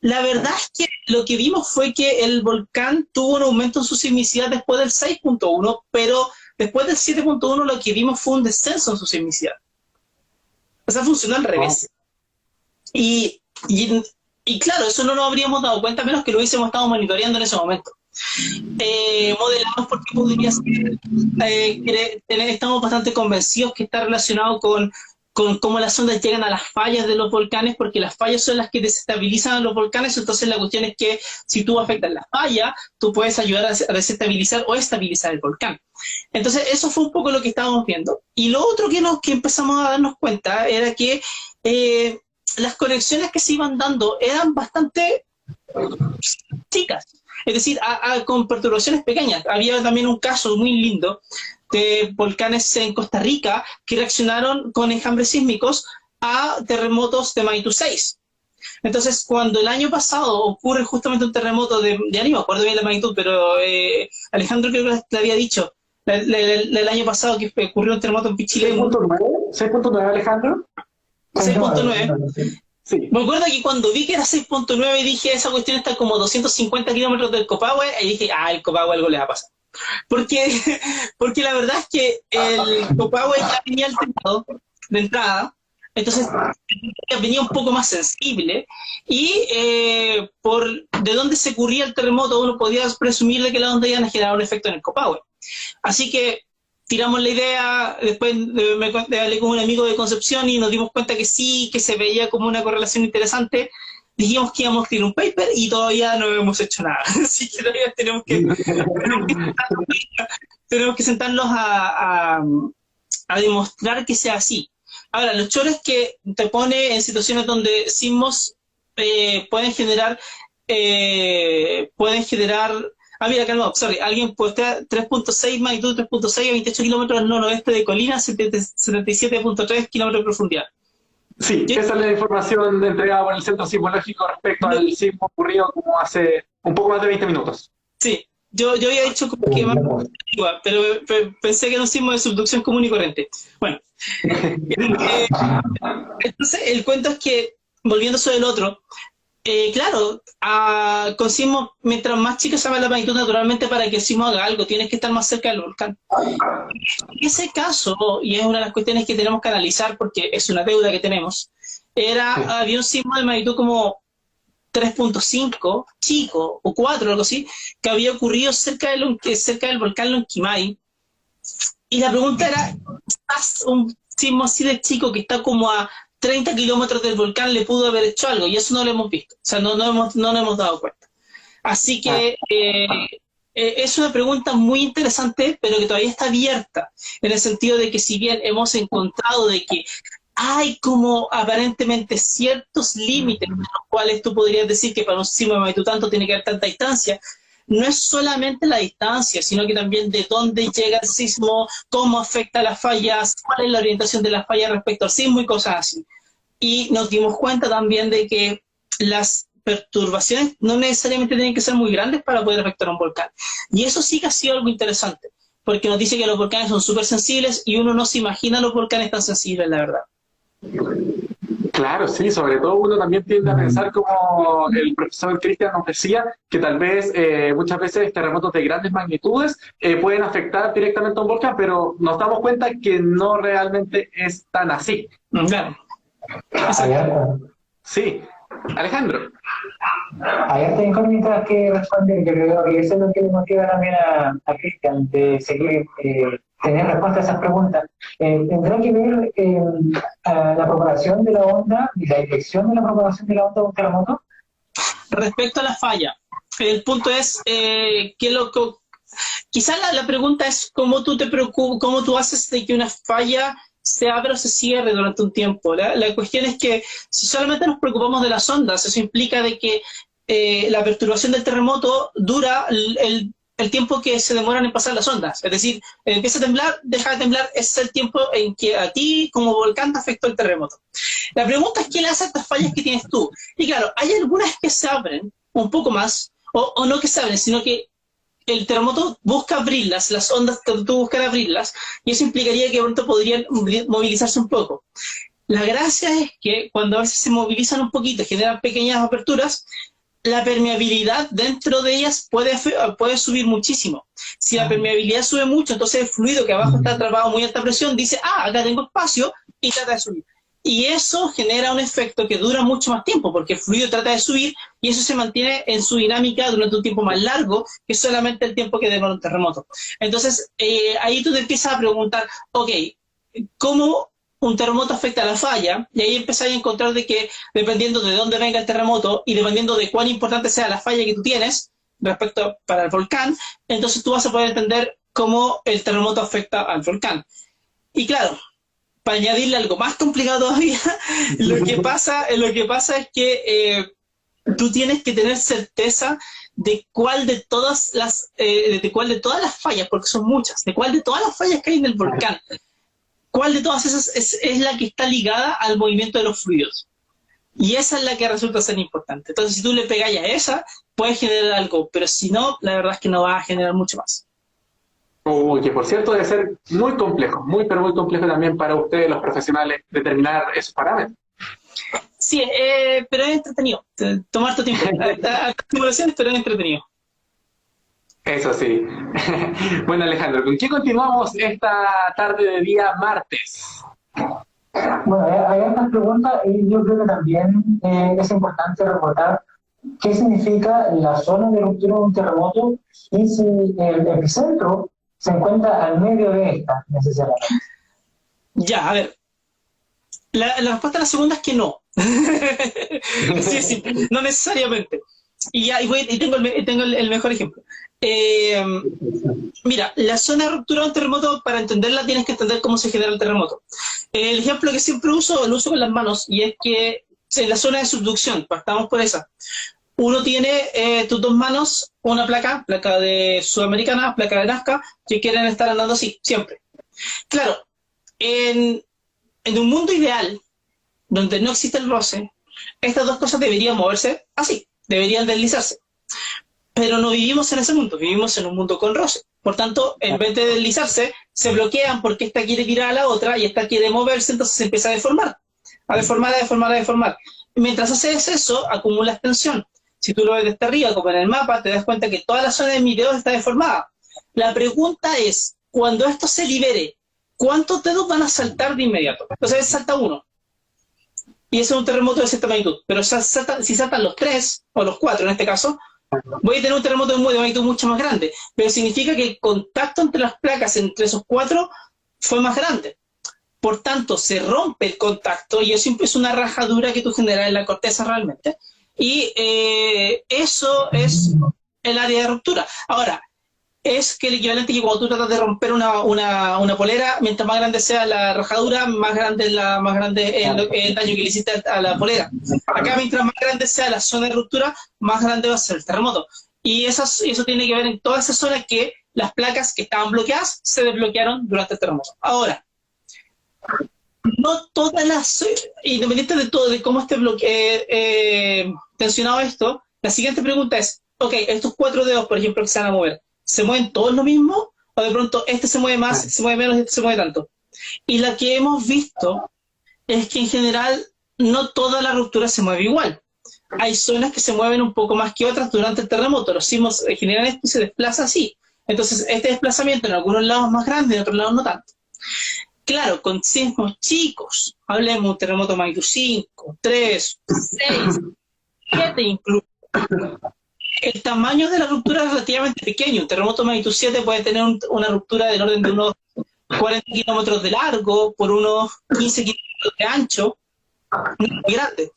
La verdad es que lo que vimos fue que el volcán tuvo un aumento en su sismicidad después del 6.1, pero después del 7.1 lo que vimos fue un descenso en su sismicidad. O sea, funcionó al revés. Y claro, eso no nos habríamos dado cuenta a menos que lo hubiésemos estado monitoreando en ese momento. Modelamos porque podría ser, estamos bastante convencidos que está relacionado con cómo las ondas llegan a las fallas de los volcanes, porque las fallas son las que desestabilizan a los volcanes. Entonces la cuestión es que si tú afectas la falla, tú puedes ayudar a desestabilizar o estabilizar el volcán. Entonces eso fue un poco lo que estábamos viendo. Y lo otro que empezamos a darnos cuenta era que las conexiones que se iban dando eran bastante chicas, es decir, con perturbaciones pequeñas. Había también un caso muy lindo de volcanes en Costa Rica que reaccionaron con enjambres sísmicos a terremotos de magnitud 6. Entonces, cuando el año pasado ocurre justamente un terremoto ya ni me acuerdo bien la magnitud, pero Alejandro creo que le había dicho el año pasado que ocurrió un terremoto en Pichilemu. 6.9, Alejandro. 6.9. Sí. Me acuerdo que cuando vi que era 6.9 dije, esa cuestión está como 250 kilómetros del Copahue, y dije, el Copahue algo le va a pasar. Porque la verdad es que el Copahue ya venía alterado de entrada, entonces venía un poco más sensible, y de dónde se ocurría el terremoto uno podía presumir de que las ondas iban a generar un efecto en el Copahue. Así que tiramos la idea, después me hablé con un amigo de Concepción y nos dimos cuenta que sí, que se veía como una correlación interesante. Dijimos que íbamos a tirar un paper y todavía no hemos hecho nada. Así que todavía tenemos que sentarnos a demostrar que sea así. Ahora, lo choro es que te pone en situaciones donde sismos pueden generar mira, calma, alguien postea 3.6, magnitud 3.6 a 28 kilómetros al noroeste de Colina, 77.3 kilómetros de profundidad. Sí, esa es la información entregada por el Centro Sismológico respecto al sismo ocurrido como hace un poco más de 20 minutos. Sí, yo había dicho como que más, pero pensé que era un sismo de subducción común y corriente. Bueno, entonces el cuento es que, volviendo sobre el otro, claro, con sismos, mientras más chica se llama la magnitud, naturalmente para que el sismo haga algo, tienes que estar más cerca del volcán. En ese caso, y es una de las cuestiones que tenemos que analizar porque es una deuda que tenemos, había un sismo de magnitud como 3.5, chico, o 4, algo así, que había ocurrido cerca del volcán Lonquimay. Y la pregunta era, un sismo así de chico que está como a 30 kilómetros del volcán le pudo haber hecho algo, y eso no lo hemos visto, o sea, no nos hemos dado cuenta. Así que es una pregunta muy interesante, pero que todavía está abierta, en el sentido de que si bien hemos encontrado de que hay como aparentemente ciertos límites en los cuales tú podrías decir que para un sismo de magnitud tanto tiene que haber tanta distancia, no es solamente la distancia, sino que también de dónde llega el sismo, cómo afecta a las fallas, cuál es la orientación de las fallas respecto al sismo y cosas así. Y nos dimos cuenta también de que las perturbaciones no necesariamente tienen que ser muy grandes para poder afectar a un volcán. Y eso sí que ha sido algo interesante, porque nos dice que los volcanes son súper sensibles y uno no se imagina los volcanes tan sensibles, la verdad. Claro, sí, sobre todo uno también tiende a pensar, como el profesor Cristian nos decía, que tal vez muchas veces terremotos de grandes magnitudes pueden afectar directamente a un volcán, pero nos damos cuenta que no realmente es tan así. Claro. Sí, Alejandro. Hay hartas incógnitas que responder, yo creo que eso es lo que le motiva también a Cristian de seguir tener respuesta a esas preguntas. ¿Tendrá que ver la propagación de la onda y la dirección de la propagación de la onda de un terremoto? Respecto a la falla, el punto es quizás la pregunta es cómo tú cómo tú haces de que una falla se abra o se cierre durante un tiempo. La cuestión es que si solamente nos preocupamos de las ondas, eso implica de que la perturbación del terremoto dura el tiempo que se demoran en pasar las ondas. Es decir, empieza a temblar, deja de temblar, ese es el tiempo en que a ti como volcán te afectó el terremoto. La pregunta es, ¿qué le hace a estas fallas que tienes tú? Y claro, hay algunas que se abren un poco más, o no que se abren, sino que el terremoto busca abrirlas, las ondas que tú buscas abrirlas, y eso implicaría que pronto podrían movilizarse un poco. La gracia es que cuando a veces se movilizan un poquito, generan pequeñas aperturas, la permeabilidad dentro de ellas puede subir muchísimo. Si la permeabilidad sube mucho, entonces el fluido que abajo está atrapado a muy alta presión dice, acá tengo espacio, y trata de subir. Y eso genera un efecto que dura mucho más tiempo, porque el fluido trata de subir y eso se mantiene en su dinámica durante un tiempo más largo que solamente el tiempo que demora un terremoto. Entonces, ahí tú te empiezas a preguntar, ok, ¿cómo un terremoto afecta a la falla? Y ahí empiezas a encontrar de que dependiendo de dónde venga el terremoto y dependiendo de cuán importante sea la falla que tú tienes respecto para el volcán, entonces tú vas a poder entender cómo el terremoto afecta al volcán. Y claro, para añadirle algo más complicado todavía, lo que pasa es que tú tienes que tener certeza de cuál de todas las fallas, porque son muchas, de cuál de todas las fallas que hay en el volcán, cuál de todas esas es la que está ligada al movimiento de los fluidos. Y esa es la que resulta ser importante. Entonces, si tú le pegáis a esa, puedes generar algo, pero si no, la verdad es que no va a generar mucho más. Que por cierto debe ser muy complejo, pero muy complejo también para ustedes, los profesionales, determinar esos parámetros. Sí, pero es entretenido. Tomar tu tiempo. Simulaciones, pero es entretenido. Eso sí. Bueno, Alejandro, ¿con qué continuamos esta tarde de día martes? Bueno, hay otras preguntas y yo creo que también es importante recordar qué significa la zona de ruptura de un terremoto y si el epicentro se encuentra al medio de esta, necesariamente. Ya, a ver. La respuesta a la segunda es que no. Sí, no necesariamente. Y tengo el mejor ejemplo. Mira, la zona de ruptura de un terremoto, para entenderla tienes que entender cómo se genera el terremoto. El ejemplo que siempre lo uso con las manos, y es que en la zona de subducción, partamos por esa. Uno tiene tus dos manos, una placa de Sudamericana, placa de Nazca, que quieren estar andando así, siempre. Claro, en un mundo ideal, donde no existe el roce, estas dos cosas deberían moverse así, deberían deslizarse. Pero no vivimos en ese mundo, vivimos en un mundo con roce. Por tanto, en vez de deslizarse, se bloquean porque esta quiere tirar a la otra y esta quiere moverse, entonces se empieza a deformar. A deformar. Mientras haces eso, acumulas tensión. Si tú lo ves desde arriba, como en el mapa, te das cuenta que toda la zona de mi dedo está deformada. La pregunta es, cuando esto se libere, ¿cuántos dedos van a saltar de inmediato? Entonces salta uno. Y ese es un terremoto de cierta magnitud. Pero si saltan los 3, o los 4 en este caso, voy a tener un terremoto de magnitud mucho más grande. Pero significa que el contacto entre las placas, entre esos 4, fue más grande. Por tanto, se rompe el contacto y eso es una rajadura que tú generas en la corteza realmente. Y eso es el área de ruptura. Ahora, es que el equivalente que cuando tú tratas de romper una polera, mientras más grande sea la rajadura, más grande es el daño que le hiciste a la polera. Acá, mientras más grande sea la zona de ruptura, más grande va a ser el terremoto. Y eso tiene que ver en todas esas zonas que las placas que estaban bloqueadas se desbloquearon durante el terremoto. Ahora, no todas las, independiente de todo, de cómo esté tensionado esto, la siguiente pregunta es, ok, estos 4 dedos, por ejemplo, que se van a mover, ¿se mueven todos lo mismo? ¿O de pronto este se mueve más, se mueve menos y este se mueve tanto? Y la que hemos visto es que en general no toda la ruptura se mueve igual. Hay zonas que se mueven un poco más que otras durante el terremoto. Los sismos generan esto y se desplaza así. Entonces, este desplazamiento en algunos lados más grande, en otros lados no tanto. Claro, con sismos chicos, hablemos de un terremoto de magnitud 5, 3, 6, 7 incluso. El tamaño de la ruptura es relativamente pequeño. Un terremoto de magnitud 7 puede tener una ruptura del orden de unos 40 kilómetros de largo por unos 15 kilómetros de ancho, muy grande.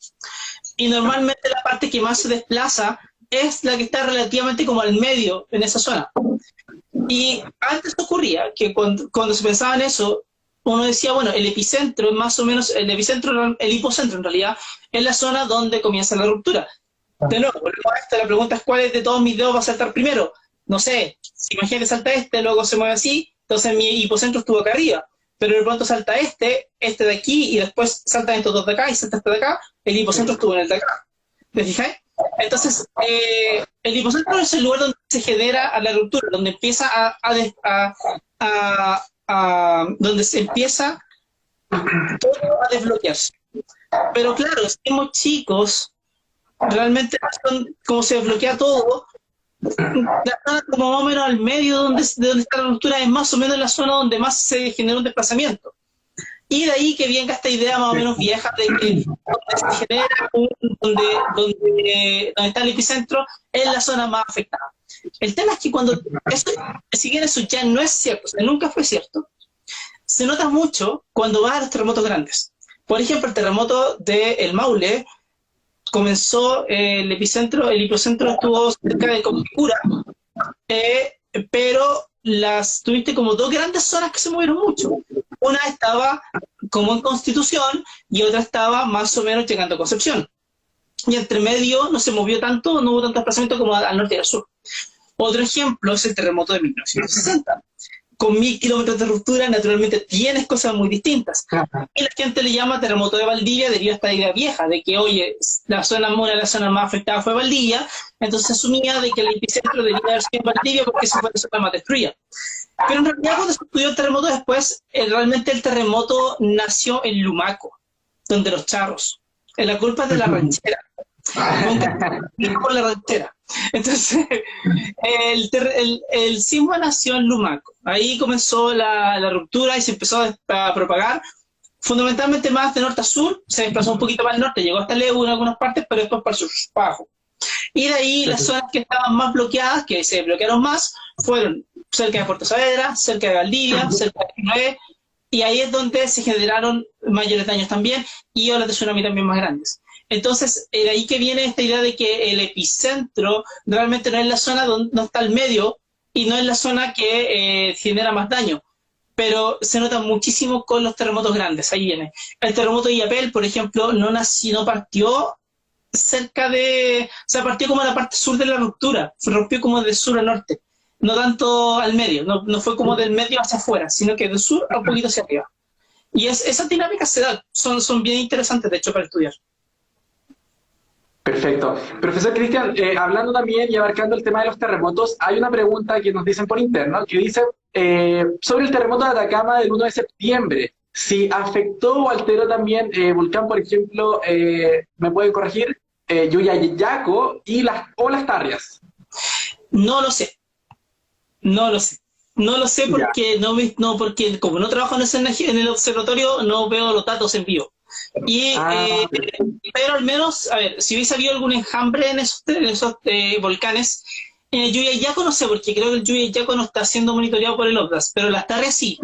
Y normalmente la parte que más se desplaza es la que está relativamente como al medio en esa zona. Y antes ocurría que cuando se pensaba en eso, uno decía, bueno, el epicentro es más o menos, el hipocentro en realidad, es la zona donde comienza la ruptura. De nuevo, luego a la pregunta es cuál de todos mis dedos va a saltar primero. No sé, si imagínate salta luego se mueve así, entonces mi hipocentro estuvo acá arriba, pero de pronto salta este de aquí, y después saltan estos dos de acá, y salta este de acá, el hipocentro estuvo en el de acá. ¿Te fijáis? Entonces, el hipocentro es el lugar donde se genera la ruptura, donde empieza donde se empieza todo a desbloquearse. Pero claro, si somos chicos, realmente como se desbloquea todo, la zona como más o menos al medio de donde está la ruptura es más o menos la zona donde más se genera un desplazamiento. Y de ahí que venga esta idea más o menos vieja de que donde se genera donde está el epicentro es la zona más afectada. El tema es que si bien eso ya no es cierto, o sea, nunca fue cierto, se nota mucho cuando vas a los terremotos grandes. Por ejemplo, el terremoto del Maule comenzó, el hipocentro estuvo cerca de Coquicura, pero tuviste como dos grandes zonas que se movieron mucho. Una estaba como en Constitución y otra estaba más o menos llegando a Concepción. Y entre medio no se movió tanto, no hubo tanto desplazamiento como al norte y al sur. Otro ejemplo es el terremoto de 1960. Con 1000 kilómetros de ruptura, naturalmente tienes cosas muy distintas. Y la gente le llama terremoto de Valdivia debido a esta idea vieja de que, oye, una de las zonas más afectadas fue Valdivia, entonces se asumía de que el epicentro debía haber sido en Valdivia porque esa fue la zona más destruida. Pero en realidad cuando se estudió el terremoto después, realmente el terremoto nació en Lumaco, donde los charros. La culpa es de la ranchera. Por la ranchera. Entonces, el sismo nació en Lumaco. Ahí comenzó la ruptura y se empezó a propagar, fundamentalmente más de norte a sur, se desplazó un poquito más al norte, llegó hasta Leu en algunas partes, pero después para el sur, para abajo. Y de ahí las zonas que estaban más bloqueadas, que se bloquearon más, fueron cerca de Puerto Saavedra, cerca de Valdivia, cerca de Chiloé, y ahí es donde se generaron mayores daños también, y olas de tsunami también más grandes. Entonces, de ahí que viene esta idea de que el epicentro realmente no es la zona donde no está el medio y no es la zona que genera más daño. Pero se nota muchísimo con los terremotos grandes. Ahí viene. El terremoto de Illapel, por ejemplo, no partió cerca de... O sea, partió como en la parte sur de la ruptura. Se rompió como de sur a norte. No tanto al medio. No fue como del medio hacia afuera, sino que del sur a un poquito hacia arriba. Y esas dinámicas se dan. Son bien interesantes, de hecho, para estudiar. Perfecto. Profesor Cristian, hablando también y abarcando el tema de los terremotos, hay una pregunta que nos dicen por interno, que dice sobre el terremoto de Atacama del 1 de septiembre, si afectó o alteró también Volcán, por ejemplo, ¿me pueden corregir? Yuyayaco y las Tarrias. No lo sé. No lo sé porque, porque como no trabajo en el observatorio, no veo los datos en vivo. Pero al menos, a ver, si hubiese habido algún enjambre en esos volcanes, en el Yuyayaco no sé, porque creo que el Yuyayaco no está siendo monitoreado por el OBDAS, pero las Tarrias sí.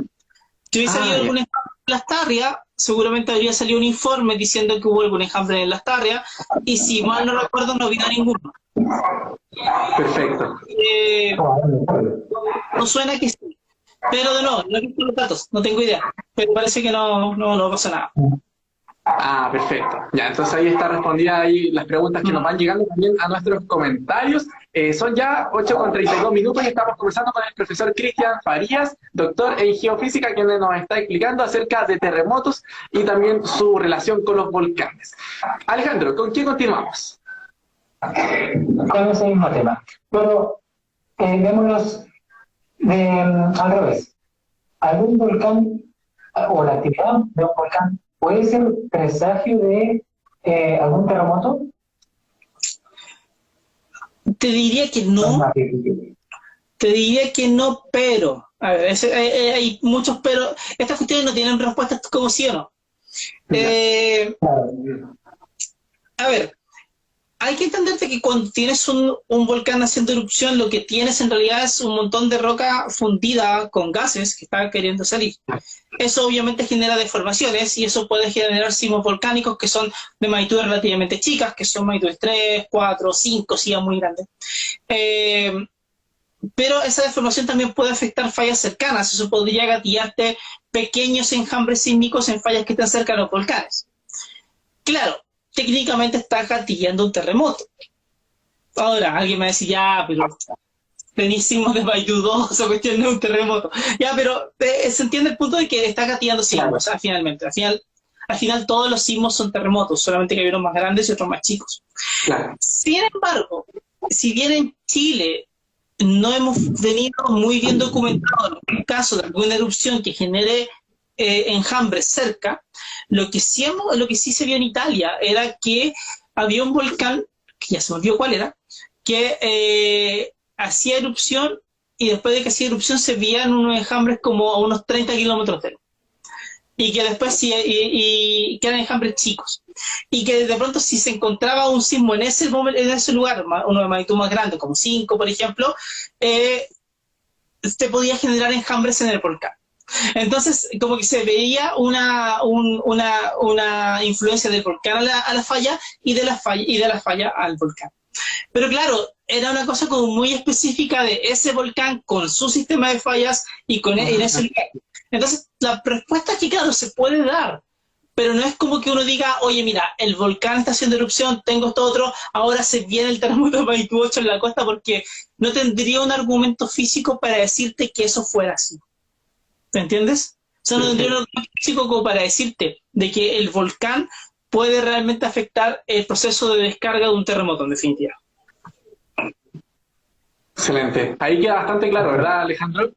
Si hubiese habido algún enjambre en las Tarrias, seguramente habría salido un informe diciendo que hubo algún enjambre en las Tarrias, y si mal no recuerdo, no había ninguno. Perfecto. No suena que sí. Pero de nuevo, no he visto los datos, no tengo idea. Pero parece que no pasa nada. Ah, perfecto. Ya, entonces ahí está respondida ahí las preguntas que nos van llegando también a nuestros comentarios. Son ya 8:32 minutos y estamos conversando con el profesor Cristian Farías, doctor en geofísica, quien nos está explicando acerca de terremotos y también su relación con los volcanes. Alejandro, ¿con quién continuamos? Con ese mismo tema. Pero vémonos al revés. ¿Algún volcán o la actividad de un volcán puede ser presagio de algún terremoto? Te diría que no. Te diría que no, pero... A ver, hay muchos pero. Estas cuestiones no tienen respuestas como sí o no. A ver, hay que entenderte que cuando tienes un volcán haciendo erupción, lo que tienes en realidad es un montón de roca fundida con gases que están queriendo salir. Eso obviamente genera deformaciones y eso puede generar sismos volcánicos que son de magnitudes relativamente chicas, que son magnitudes 3, 4, 5, si es muy grande. Pero esa deformación también puede afectar fallas cercanas. Eso podría gatillarte pequeños enjambres sísmicos en fallas que están cerca de los volcanes. Claro, técnicamente está gatillando un terremoto. Ahora, alguien me va a decir, ya, pero tenís sismos de magnitud 2, o cuestión no es un terremoto. Ya, pero se entiende el punto de que está gatillando sismos, Claro. finalmente. Al final todos los sismos son terremotos, solamente que hay unos más grandes y otros más chicos. Claro. Sin embargo, si bien en Chile no hemos tenido muy bien documentado el caso de alguna erupción que genere enjambres cerca, lo que sí se vio en Italia era que había un volcán, que ya se me olvidó cuál era, que hacía erupción y después de que hacía erupción se veían unos enjambres como a unos 30 kilómetros de él. Y que después que eran enjambres chicos. Y que de pronto si se encontraba un sismo en ese lugar, uno de magnitud más grande, como 5 por ejemplo, te podía generar enjambres en el volcán. Entonces, como que se veía una influencia del volcán a la falla y de la falla al volcán. Pero claro, era una cosa como muy específica de ese volcán con su sistema de fallas y en ese lugar. Entonces, la respuesta es que, claro, se puede dar, pero no es como que uno diga, oye, mira, el volcán está haciendo erupción, tengo esto otro, ahora se viene el terremoto de magnitud 8 en la costa, porque no tendría un argumento físico para decirte que eso fuera así. ¿Me entiendes? O sea, no tendría un argumento físico como para decirte de que el volcán puede realmente afectar el proceso de descarga de un terremoto, en definitiva. Excelente. Ahí queda bastante claro, ¿verdad, Alejandro?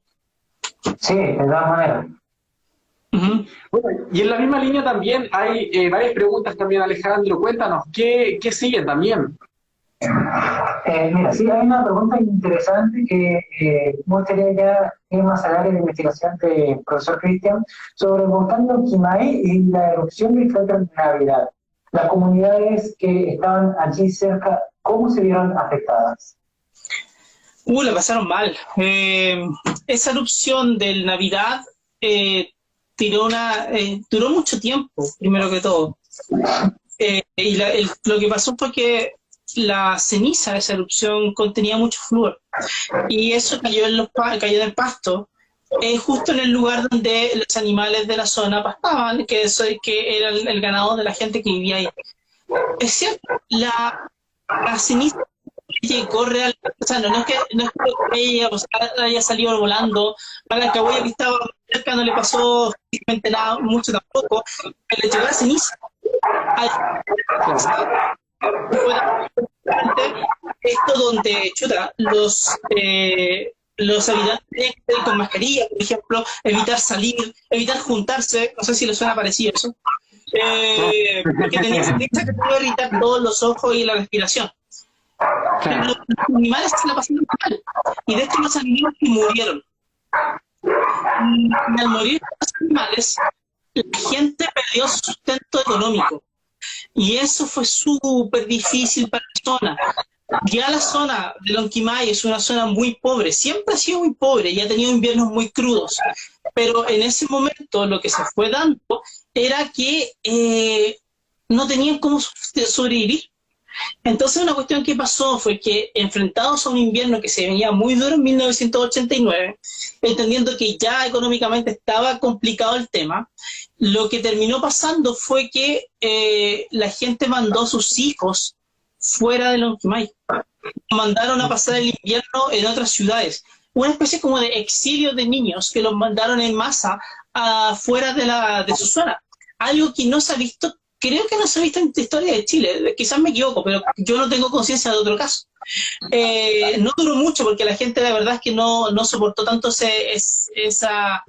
Sí, de todas maneras. Uh-huh. Bueno, y en la misma línea también hay varias preguntas también, Alejandro. Cuéntanos, ¿qué sigue también? Mira, sí, hay una pregunta interesante que me gustaría ya ir más allá de la investigación del profesor Cristian sobre el volcán de Lonquimay y la erupción del cráter de Navidad. Las comunidades que estaban allí cerca, ¿cómo se vieron afectadas? La pasaron mal. Esa erupción del Navidad duró mucho tiempo, primero que todo. Y lo que pasó fue que la ceniza de esa erupción contenía mucho flúor. Y eso cayó en el pasto, justo en el lugar donde los animales de la zona pastaban, que era el ganado de la gente que vivía ahí. Es cierto, la ceniza llegó realmente, o sea, no es que ella haya salido volando, a la cabulla que estaba cerca no le pasó prácticamente nada, mucho tampoco, pero le llegó la ceniza. Esto donde, los habitantes tenían que ir con mascarilla, por ejemplo, evitar salir, evitar juntarse, no sé si les suena parecido eso, porque tenía ceniza que puede irritar todos los ojos y la respiración. Pero los animales se la pasaron mal. Y de hecho los animales murieron. Y al morir los animales, la gente perdió su sustento económico. Y eso fue súper difícil para la zona. Ya la zona de Lonquimay es una zona muy pobre, siempre ha sido muy pobre y ha tenido inviernos muy crudos. Pero en ese momento lo que se fue dando era que no tenían cómo sobrevivir. Entonces una cuestión que pasó fue que, enfrentados a un invierno que se venía muy duro en 1989, entendiendo que ya económicamente estaba complicado el tema, lo que terminó pasando fue que la gente mandó a sus hijos fuera de Lonquimay. Mandaron a pasar el invierno en otras ciudades. Una especie como de exilio de niños que los mandaron en masa fuera de su zona. Algo que no se ha visto. Creo que no se ha visto en la historia de Chile, quizás me equivoco, pero yo no tengo conciencia de otro caso. No duró mucho porque la gente la verdad es que no soportó tanto esa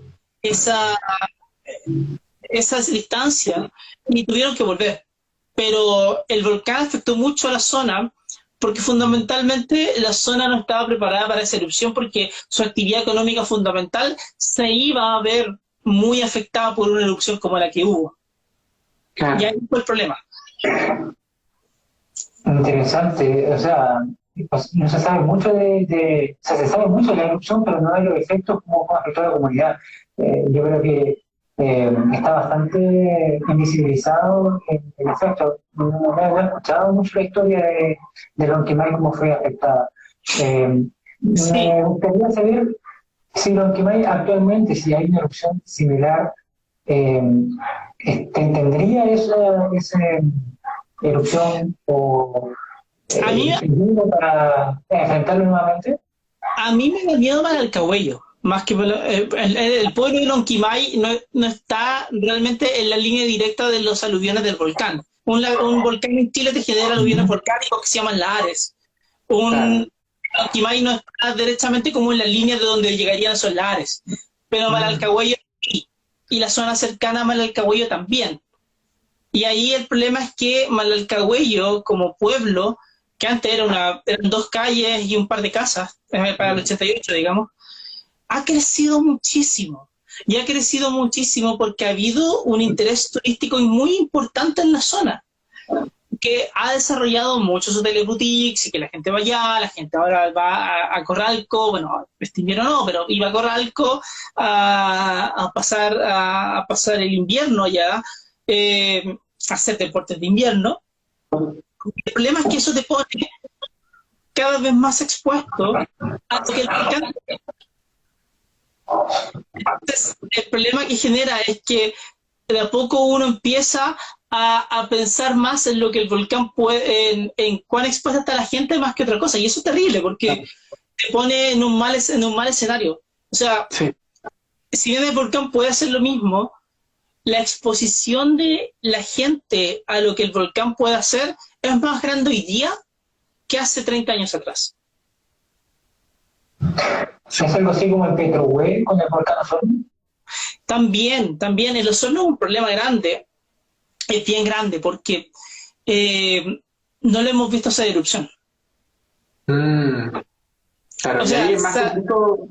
distancia y tuvieron que volver. Pero el volcán afectó mucho a la zona porque fundamentalmente la zona no estaba preparada para esa erupción porque su actividad económica fundamental se iba a ver muy afectada por una erupción como la que hubo. Claro. Y ahí fue el problema. Interesante, o sea, pues, no se sabe mucho o sea, se sabe mucho de la erupción, pero no hay los efectos como afectó a la comunidad. Yo creo que está bastante invisibilizado el efecto. No he escuchado mucho la historia de Lonquimay, cómo fue afectada. Eh, Sí, Me gustaría saber si Lonquimay actualmente, si hay una erupción similar, eh, ¿tendría esa erupción o a mí, sirviendo para enfrentarlo nuevamente? a mí me da miedo para el Cahuello, más que el pueblo de Lonquimay no está realmente en la línea directa de los aluviones del volcán. Un volcán en Chile te genera aluviones Ujú. volcánicos que se llaman lahares. Claro. Un Lonquimay no está derechamente como en la línea de donde llegarían esos lahares, pero Mm. Malalcahuello sí, y la zona cercana a Malalcahuello también. Y ahí el problema es que Malalcahuello, como pueblo, que antes eran dos calles y un par de casas, para el 88, digamos, ha crecido muchísimo. Y ha crecido muchísimo porque ha habido un interés turístico muy importante en la zona, que ha desarrollado muchos hoteles boutiques y que la gente va allá, la gente ahora va a Corralco, bueno, este invierno no, pero iba a Corralco a pasar el invierno allá, a hacer deportes de invierno. El problema es que eso te pone cada vez más expuesto a que el volcán. Entonces, el problema que genera es que de a poco uno empieza a pensar más en lo que el volcán puede, en cuán expuesta está la gente más que otra cosa. Y eso es terrible porque te pone en un mal escenario. O sea, Sí. si bien el volcán puede hacer lo mismo, la exposición de la gente a lo que el volcán puede hacer es más grande hoy día que hace 30 años atrás. ¿Es algo así como el Petrohue con el volcán Osorno? También el ozono es un problema grande, es bien grande, porque no le hemos visto esa erupción. Mm, claro, O y ahí sea, es más es complejo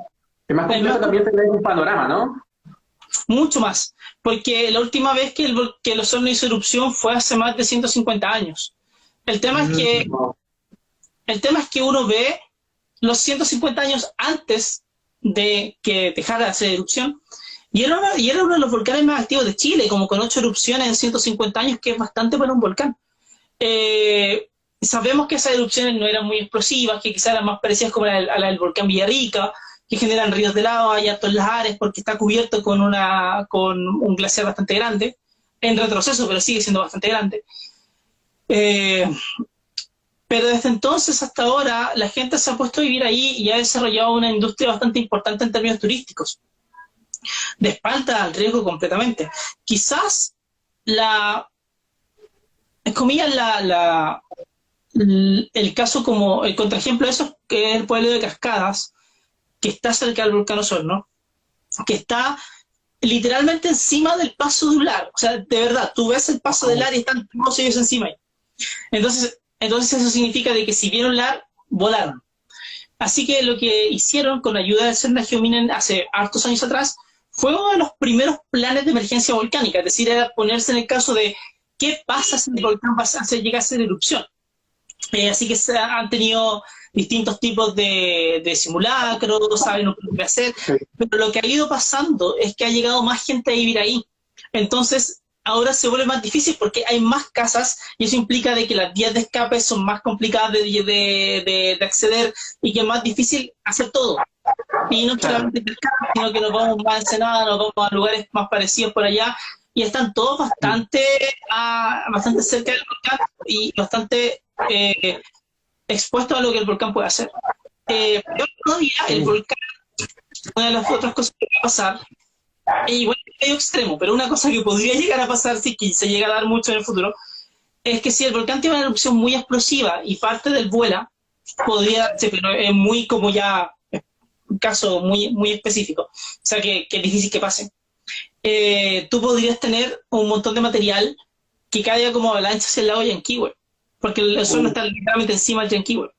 más, también tener un panorama, ¿no? mucho más, porque la última vez que el ozono hizo erupción fue hace más de 150 años. El tema es que, Mm, el tema es que uno ve los 150 años antes de que dejara de hacer erupción, y era uno de los volcanes más activos de Chile, como con 8 erupciones en 150 años, que es bastante para un volcán. Eh, Sabemos que esas erupciones no eran muy explosivas, que quizás eran más parecidas como a la del volcán Villarrica, que generan ríos de lava y altos lahares porque está cubierto con un glaciar bastante grande, en retroceso, pero sigue siendo bastante grande. Eh, pero desde entonces hasta ahora la gente se ha puesto a vivir ahí y ha desarrollado una industria bastante importante en términos turísticos, de espalda al riesgo completamente. Quizás la, en comillas, el caso como el contraejemplo de eso, que es el pueblo de Cascadas, que está cerca del volcán Osorno, que está literalmente encima del paso de Ular. O sea, de verdad, tú ves el paso de Ular y están todos ellos encima ahí. Entonces eso significa de que si vieron Ular, volaron. Así que lo que hicieron con ayuda del Senda Geominen hace hartos años atrás fue uno de los primeros planes de emergencia volcánica, es decir, era ponerse en el caso de qué pasa si el volcán llega a hacer erupción. Así que han tenido distintos tipos de simulacros, saben lo que puede hacer, sí. pero lo que ha ido pasando es que ha llegado más gente a vivir ahí. Entonces, ahora se vuelve más difícil porque hay más casas y eso implica de que las vías de escape son más complicadas de acceder y que es más difícil hacer todo. Y no Claro. solamente pescar, sino que nos vamos más a Ensenada, nos vamos a lugares más parecidos por allá y están todos bastante cerca del volcán y bastante expuestos a lo que el volcán puede hacer. Pero todavía el volcán, una de las otras cosas que va a pasar, es igual medio extremo, pero una cosa que podría llegar a pasar si que se llega a dar mucho en el futuro, es que si el volcán tiene una erupción muy explosiva y parte del vuela, podría, sí, pero es muy como ya un caso muy específico, o sea que es difícil que pase. Tú podrías tener un montón de material que caiga como avalancha hacia el lago Yanquihue, porque el sol no está literalmente encima del Yanquihue.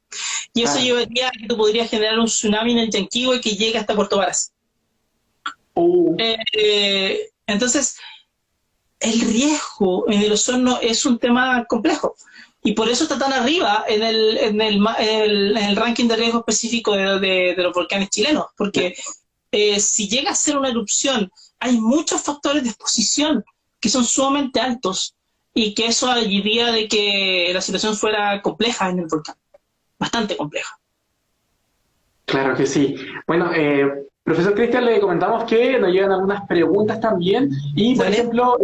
Y eso Ah, llevaría a que tú podrías generar un tsunami en el Yanquihue que llegue hasta Puerto Varas. uh, Entonces, el riesgo en el ozono es un tema complejo, Y por eso está tan arriba en el ranking de riesgo específico de los volcanes chilenos, porque si llega a ser una erupción, hay muchos factores de exposición que son sumamente altos y que eso haría de que la situación fuera compleja en el volcán, bastante compleja. Claro que sí. Bueno, profesor Cristian, le comentamos que nos llegan algunas preguntas también y, por Dale. ejemplo,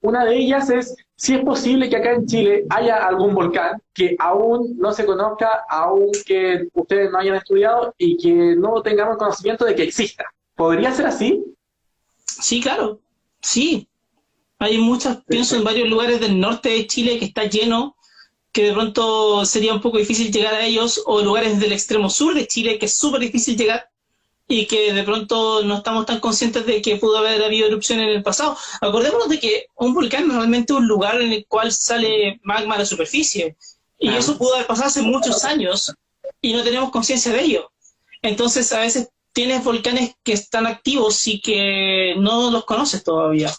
una de ellas es si es posible que acá en Chile haya algún volcán que aún no se conozca, aún que ustedes no hayan estudiado y que no tengamos conocimiento de que exista. ¿Podría ser así? Sí, claro, sí. Hay muchas, pienso en varios lugares del norte de Chile que está lleno, que de pronto sería un poco difícil llegar a ellos, o lugares del extremo sur de Chile que es súper difícil llegar y que de pronto no estamos tan conscientes de que pudo haber habido erupción en el pasado. Acordémonos de que un volcán es realmente un lugar en el cual sale magma a la superficie y Claro. eso pudo haber pasado hace muchos años y no tenemos conciencia de ello. Entonces a veces tienes volcanes que están activos y que no los conoces todavía.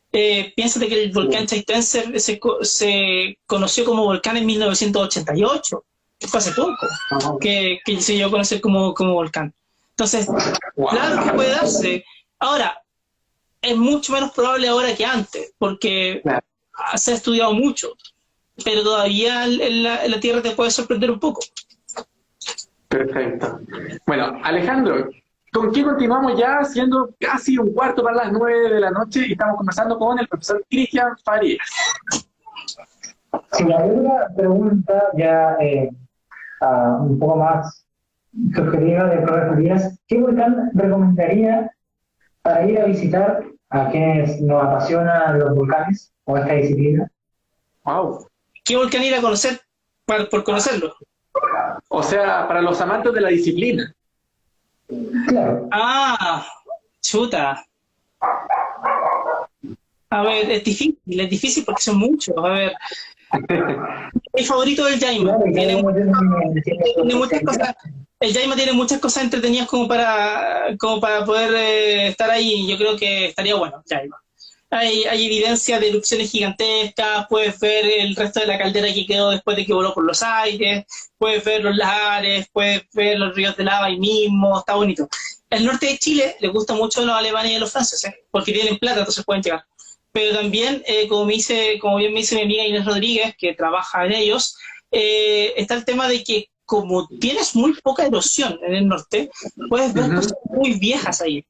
Piénsate que el volcán Chaitén se conoció como volcán en 1988, que fue hace poco, que se dio a conocer como volcán. Entonces, Wow. claro que puede darse. Ahora, es mucho menos probable ahora que antes, porque Claro. se ha estudiado mucho, pero todavía en la Tierra te puede sorprender un poco. Perfecto. Bueno, Alejandro, ¿con qué continuamos ya siendo casi un cuarto para las 9 de la noche y estamos conversando con el profesor Cristian Farías? Si la otra pregunta ya un poco más subjetiva de profesor Díaz, ¿qué volcán recomendaría para ir a visitar a quienes nos apasionan los volcanes o esta disciplina? Wow. ¿Qué volcán ir a conocer por conocerlo? O sea, para los amantes de la disciplina. Claro. Ah, chuta. A ver, es difícil porque son muchos. A ver, mi favorito es el Yaima. Claro, y cada Tiene uno tiene muchas cosas. El Yaima tiene muchas cosas entretenidas como para poder estar ahí. Yo creo que estaría bueno, Yaima. Hay evidencia de erupciones gigantescas, puedes ver el resto de la caldera que quedó después de que voló por los aires, puedes ver los lahares, puedes ver los ríos de lava ahí mismo, está bonito. El norte de Chile le gusta mucho a los alemanes y a los franceses, porque tienen plata, entonces pueden llegar. Pero también, como bien me dice mi amiga Inés Rodríguez, que trabaja en ellos, está el tema de que como tienes muy poca erosión en el norte, puedes ver cosas muy viejas ahí.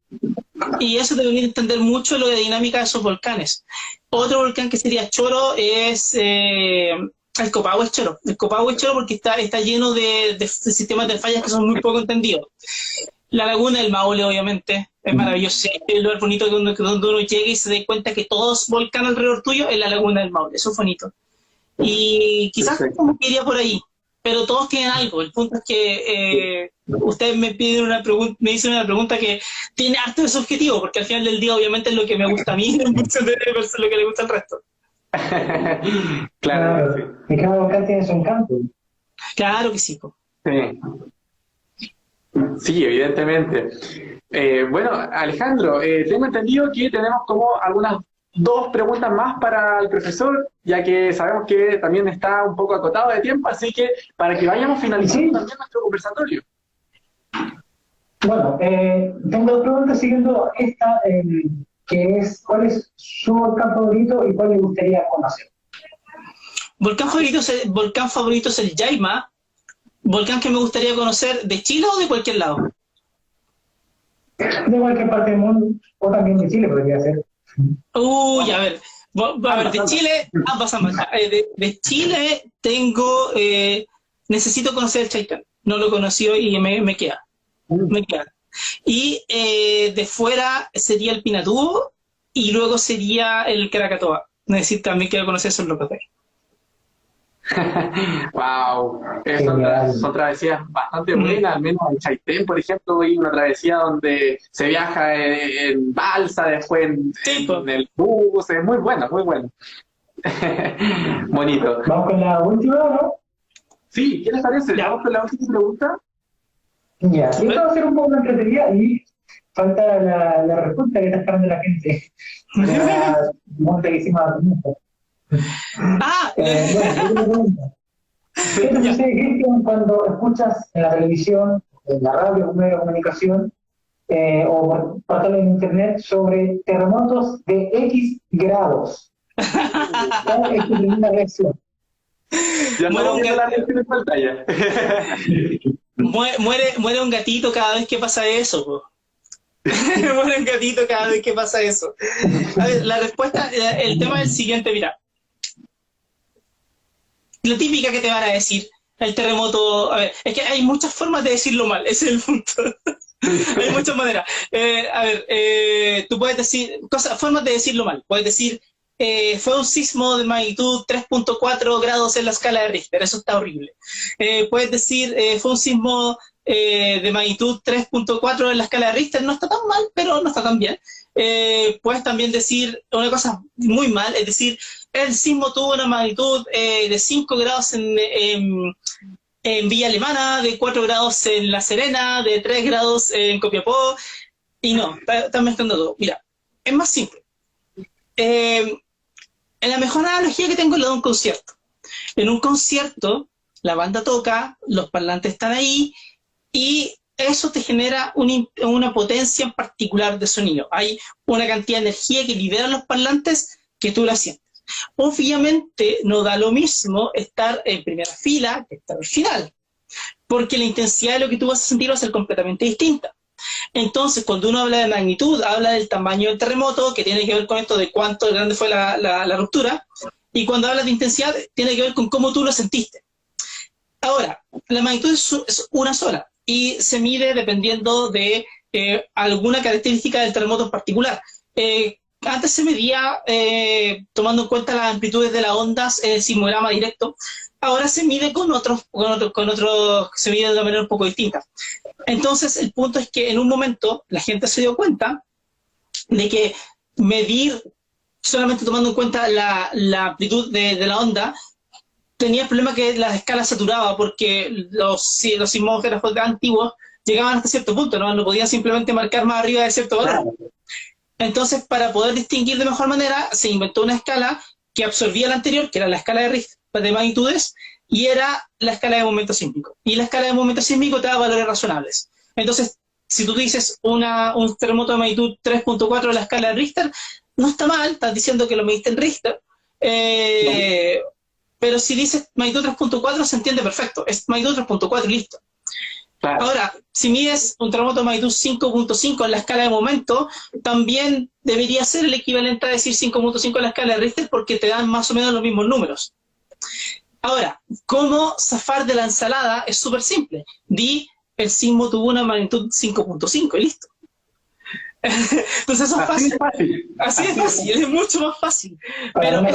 Y eso te permite entender mucho lo de dinámica de esos volcanes. Otro volcán que sería Choro es el Copahue es Choro. El Copahue es Choro porque está lleno de sistemas de fallas que son muy poco entendidos. La laguna del Maule, obviamente, es maravilloso. Es el lugar bonito donde uno llega y se da cuenta que todos volcanes alrededor tuyo es la laguna del Maule. Eso es bonito. Y quizás como que iría por ahí. Pero todos tienen algo. El punto es que ustedes me dicen una pregunta que tiene harto de subjetivo, porque al final del día obviamente es lo que me gusta a mí, no es lo que le gusta al resto. Claro. Sí. Y cada volcán tiene su encanto. Claro que sí. Sí, evidentemente. Bueno, Alejandro, tengo entendido que tenemos como algunas 2 preguntas más para el profesor, ya que sabemos que también está un poco acotado de tiempo, así que para que vayamos finalizando también nuestro conversatorio. Bueno, tengo 2 preguntas siguiendo esta, que es ¿cuál es su volcán favorito y cuál le gustaría conocer? Volcán favorito es el Yaima. Volcán que me gustaría conocer, ¿de Chile o de cualquier lado? De cualquier parte del mundo, o también de Chile podría ser. Uy, a ver, de Chile, de Chile tengo, necesito conocer el Chaitén, no lo conocí y me queda. Y de fuera sería el Pinatubo y luego sería el Krakatoa. También quiero conocer esos locos de ahí. Wow, son travesías bastante buenas, al menos en Chaitén, por ejemplo, hay una travesía donde se viaja en balsa, después en el bus, es muy buena, muy buena. Bonito. Vamos con la última, ¿no? Sí, ¿qué les parece? Vamos con la última pregunta. Ya, esto va a ser un poco de entretenida y falta la respuesta que está esperando la gente. La pregunta que hicimos a la pregunta. Ah, Bueno, ¿Qué te sucede, Cristian, cuando escuchas en la televisión, en la radio, un medio de comunicación, o por portales en internet sobre terremotos de X grados? ¿Cuál es tu primera reacción? Ya Muere estamos un, viendo la ga- reacción en pantalla. muere un gatito cada vez que pasa eso, po. Muere un gatito cada vez que pasa eso. A ver, la respuesta, el tema es el siguiente, mira. La típica que te van a decir, el terremoto, a ver, es que hay muchas formas de decirlo mal, ese es el punto. Hay muchas maneras. Tú puedes decir, formas de decirlo mal. Puedes decir, fue un sismo de magnitud 3.4 grados en la escala de Richter, eso está horrible. Puedes decir, fue un sismo de magnitud 3.4 en la escala de Richter, no está tan mal, pero no está tan bien. Puedes también decir una cosa muy mal, es decir, el sismo tuvo una magnitud de 5 grados en Villa Alemana, de 4 grados en La Serena, de 3 grados en Copiapó, y no, están mezclando todo. Mira, es más simple. En la mejor analogía que tengo es la de un concierto. En un concierto, la banda toca, los parlantes están ahí, y eso te genera una potencia en particular de sonido. Hay una cantidad de energía que liberan los parlantes que tú la sientes. Obviamente no da lo mismo estar en primera fila que estar al final, porque la intensidad de lo que tú vas a sentir va a ser completamente distinta. Entonces, cuando uno habla de magnitud, habla del tamaño del terremoto, que tiene que ver con esto de cuánto grande fue la ruptura, y cuando hablas de intensidad, tiene que ver con cómo tú lo sentiste. Ahora, la magnitud es una sola, y se mide dependiendo de alguna característica del terremoto en particular. Antes se medía tomando en cuenta las amplitudes de las ondas en el sismograma directo. Ahora se mide con otros, se mide de una manera un poco distinta. Entonces, el punto es que en un momento la gente se dio cuenta de que medir solamente tomando en cuenta la amplitud de la onda tenía el problema que la escala saturaba, porque los sismógrafos antiguos llegaban hasta cierto punto, no podían simplemente marcar más arriba de cierto valor. Entonces, para poder distinguir de mejor manera, se inventó una escala que absorbía la anterior, que era la escala de Richter de magnitudes, y era la escala de momento sísmico. Y la escala de momento sísmico te da valores razonables. Entonces, si tú dices un terremoto de magnitud 3.4 de la escala de Richter, no está mal, estás diciendo que lo mediste en Richter, pero si dices magnitud 3.4 se entiende perfecto, es magnitud 3.4 y listo. Claro. Ahora, si mides un terremoto de magnitud 5.5 en la escala de momento, también debería ser el equivalente a decir 5.5 en la escala de Richter, porque te dan más o menos los mismos números. Ahora, ¿cómo zafar de la ensalada? Es súper simple. Di, el sismo tuvo una magnitud 5.5 y listo. Entonces eso es fácil. Así es fácil, es mucho más fácil. Pero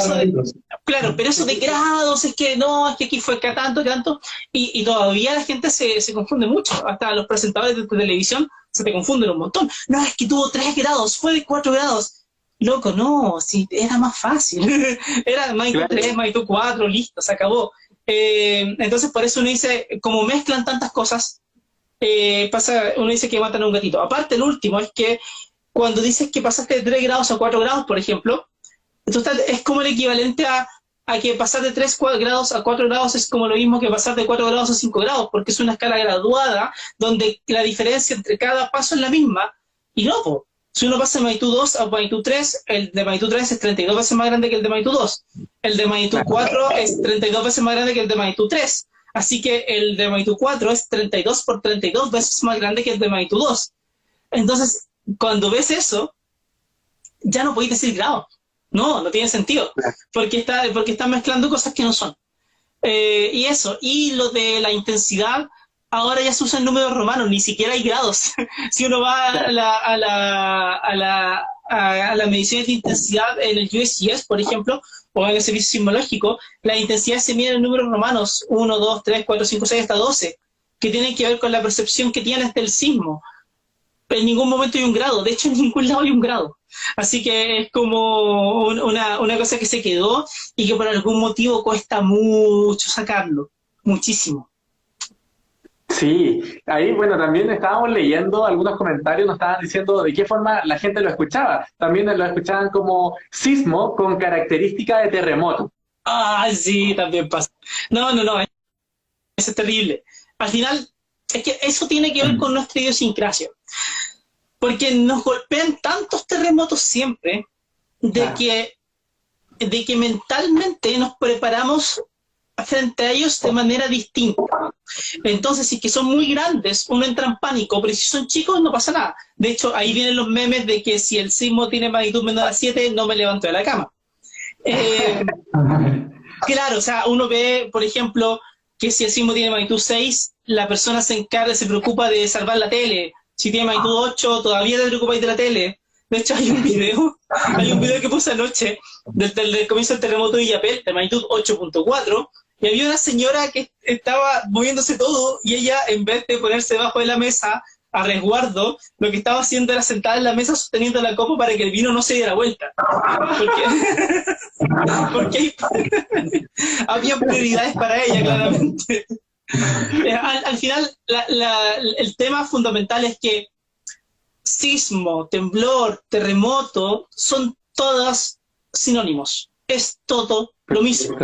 eso de grados, es que no, es que aquí fue que tanto, y todavía la gente se confunde mucho. Hasta los presentadores de televisión se te confunden un montón. No, es que tuvo 3 grados, fue de 4 grados. Loco, no, si era más fácil. Era magnitud 3, magnitud 4, listo, se acabó. Entonces por eso uno dice, como mezclan tantas cosas, uno dice que matan a un gatito. Aparte, el último es que cuando dices que pasaste de 3 grados a 4 grados, por ejemplo, entonces es como el equivalente a que pasar de 3 grados a 4 grados es como lo mismo que pasar de 4 grados a 5 grados, porque es una escala graduada donde la diferencia entre cada paso es la misma, y no, po. Si uno pasa de magnitud 2 a magnitud 3, el de magnitud 3 es 32 veces más grande que el de magnitud 2. El de magnitud 4 es 32 veces más grande que el de magnitud 3. Así que el de magnitud 4 es 32 por 32 veces más grande que el de magnitud 2. Entonces, cuando ves eso, ya no podéis decir grado. No tiene sentido. Porque están mezclando cosas que no son. Y eso. Y lo de la intensidad, ahora ya se usan números romanos, ni siquiera hay grados. Si uno va a la medición de intensidad en el USGS, por ejemplo, o en el servicio sismológico, la intensidad se mide en números romanos, 1, 2, 3, 4, 5, 6, hasta 12, que tienen que ver con la percepción que tienes del sismo. En ningún momento hay un grado, de hecho en ningún lado hay un grado. Así que es como una cosa que se quedó y que por algún motivo cuesta mucho sacarlo, muchísimo. Sí, ahí bueno, también estábamos leyendo algunos comentarios, nos estaban diciendo de qué forma la gente lo escuchaba. También lo escuchaban como sismo con característica de terremoto. Ah, sí, también pasa. No. eso es terrible. Al final, es que eso tiene que ver con nuestra idiosincrasia. Porque nos golpean tantos terremotos siempre de que mentalmente nos preparamos frente a ellos de manera distinta. Entonces, si es que son muy grandes, uno entra en pánico, pero si son chicos no pasa nada. De hecho, ahí vienen los memes de que si el sismo tiene magnitud menor a 7, no me levanto de la cama. Claro, o sea, uno ve, por ejemplo, que si el sismo tiene magnitud 6, la persona se preocupa de salvar la tele. Si tiene magnitud 8, todavía te preocupas de la tele. De hecho, hay un video que puse anoche del comienzo del terremoto de Illapel, de magnitud 8.4, y había una señora que estaba moviéndose todo, y ella, en vez de ponerse debajo de la mesa a resguardo, lo que estaba haciendo era sentada en la mesa sosteniendo la copa para que el vino no se diera vuelta. Porque había prioridades para ella, claramente. Al final, el tema fundamental es que sismo, temblor, terremoto, son todos sinónimos. Es todo lo mismo.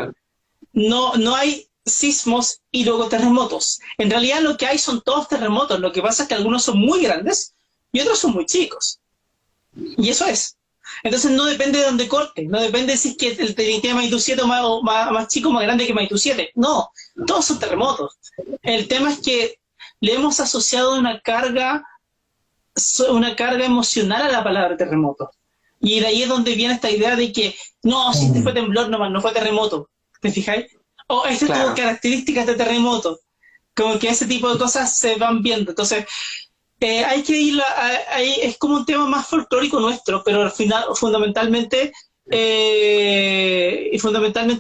No hay sismos y luego terremotos. En realidad lo que hay son todos terremotos. Lo que pasa es que algunos son muy grandes y otros son muy chicos. Y eso es. Entonces no depende de dónde corte. No depende si es que el tiene magnitud 7 más chico o más grande que magnitud 7. No, todos son terremotos. El tema es que le hemos asociado una carga emocional a la palabra terremoto. Y de ahí es donde viene esta idea de que no, si este fue temblor nomás, no fue terremoto. ¿Te fijáis? O este tuvo características de terremoto. Como que ese tipo de cosas se van viendo. Entonces, hay que ir ahí, es como un tema más folclórico nuestro, pero al final, fundamentalmente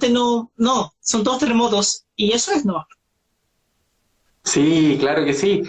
no, son todos terremotos. Y eso es no. Sí, claro que sí.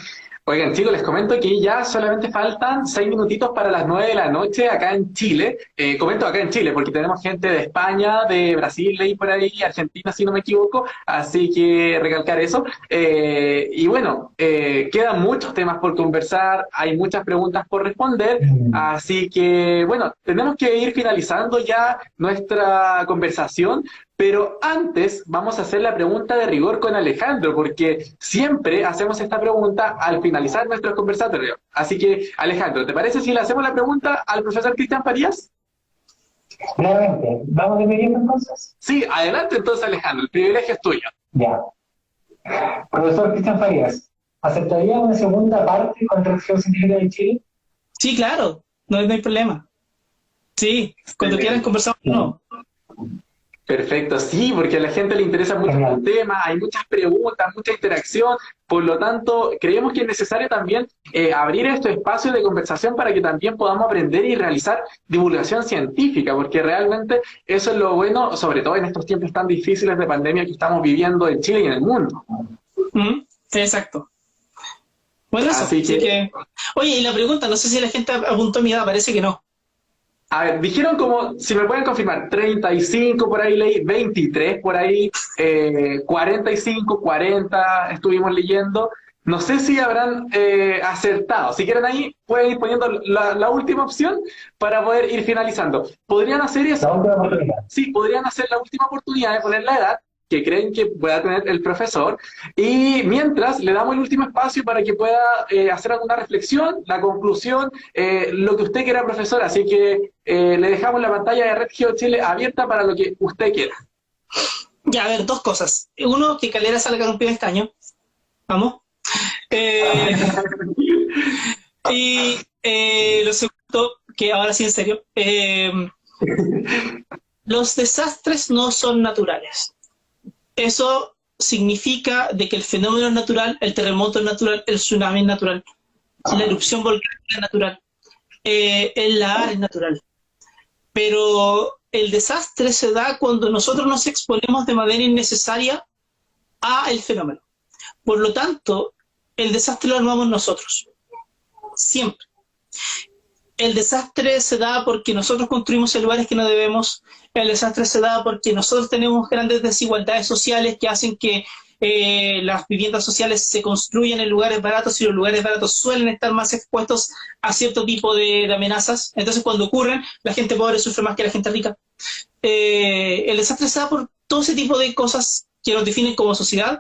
Oigan, chicos, les comento que ya solamente faltan 6 minutitos para las 9 de la noche acá en Chile. Comento acá en Chile porque tenemos gente de España, de Brasil, leí por ahí, Argentina, si no me equivoco, así que recalcar eso. Y bueno, quedan muchos temas por conversar, hay muchas preguntas por responder, así que bueno, tenemos que ir finalizando ya nuestra conversación. Pero antes vamos a hacer la pregunta de rigor con Alejandro, porque siempre hacemos esta pregunta al finalizar nuestros conversatorios. Así que, Alejandro, ¿te parece si le hacemos la pregunta al profesor Cristian Farías? Claramente. ¿Vamos de inmediato entonces? Sí, adelante entonces, Alejandro, el privilegio es tuyo. Ya. Profesor Cristian Farías, ¿aceptaría una segunda parte con Región Científica de Chile? Sí, claro, no hay problema. Sí, cuando quieran conversar, no. Perfecto, sí, porque a la gente le interesa mucho el tema, hay muchas preguntas, mucha interacción, por lo tanto, creemos que es necesario también abrir estos espacios de conversación para que también podamos aprender y realizar divulgación científica, porque realmente eso es lo bueno, sobre todo en estos tiempos tan difíciles de pandemia que estamos viviendo en Chile y en el mundo. Exacto. Bueno, eso, así que... Oye, y la pregunta, no sé si la gente apuntó mi edad, parece que no. A ver, dijeron como, si me pueden confirmar, 35 por ahí leí, 23 por ahí, 45, 40 estuvimos leyendo. No sé si habrán acertado. Si quieren ahí, pueden ir poniendo la última opción para poder ir finalizando. ¿Podrían hacer eso? La última oportunidad. Sí, podrían hacer la última oportunidad de poner la edad que creen que pueda tener el profesor, y mientras le damos el último espacio para que pueda hacer alguna reflexión, la conclusión, lo que usted quiera, profesor, así que le dejamos la pantalla de Red Geo Chile abierta para lo que usted quiera. Ya, a ver, dos cosas. Uno, que Calera salga campeón este año. Vamos. Y lo segundo, que ahora sí en serio, los desastres no son naturales. Eso significa de que el fenómeno es natural, el terremoto es natural, el tsunami es natural, la erupción volcánica es natural, el lahar es natural. Pero el desastre se da cuando nosotros nos exponemos de manera innecesaria a el fenómeno. Por lo tanto, el desastre lo armamos nosotros, siempre. El desastre se da porque nosotros construimos en lugares que no debemos. El desastre se da porque nosotros tenemos grandes desigualdades sociales que hacen que las viviendas sociales se construyen en lugares baratos, y los lugares baratos suelen estar más expuestos a cierto tipo de amenazas. Entonces, cuando ocurren, la gente pobre sufre más que la gente rica. El desastre se da por todo ese tipo de cosas que nos definen como sociedad,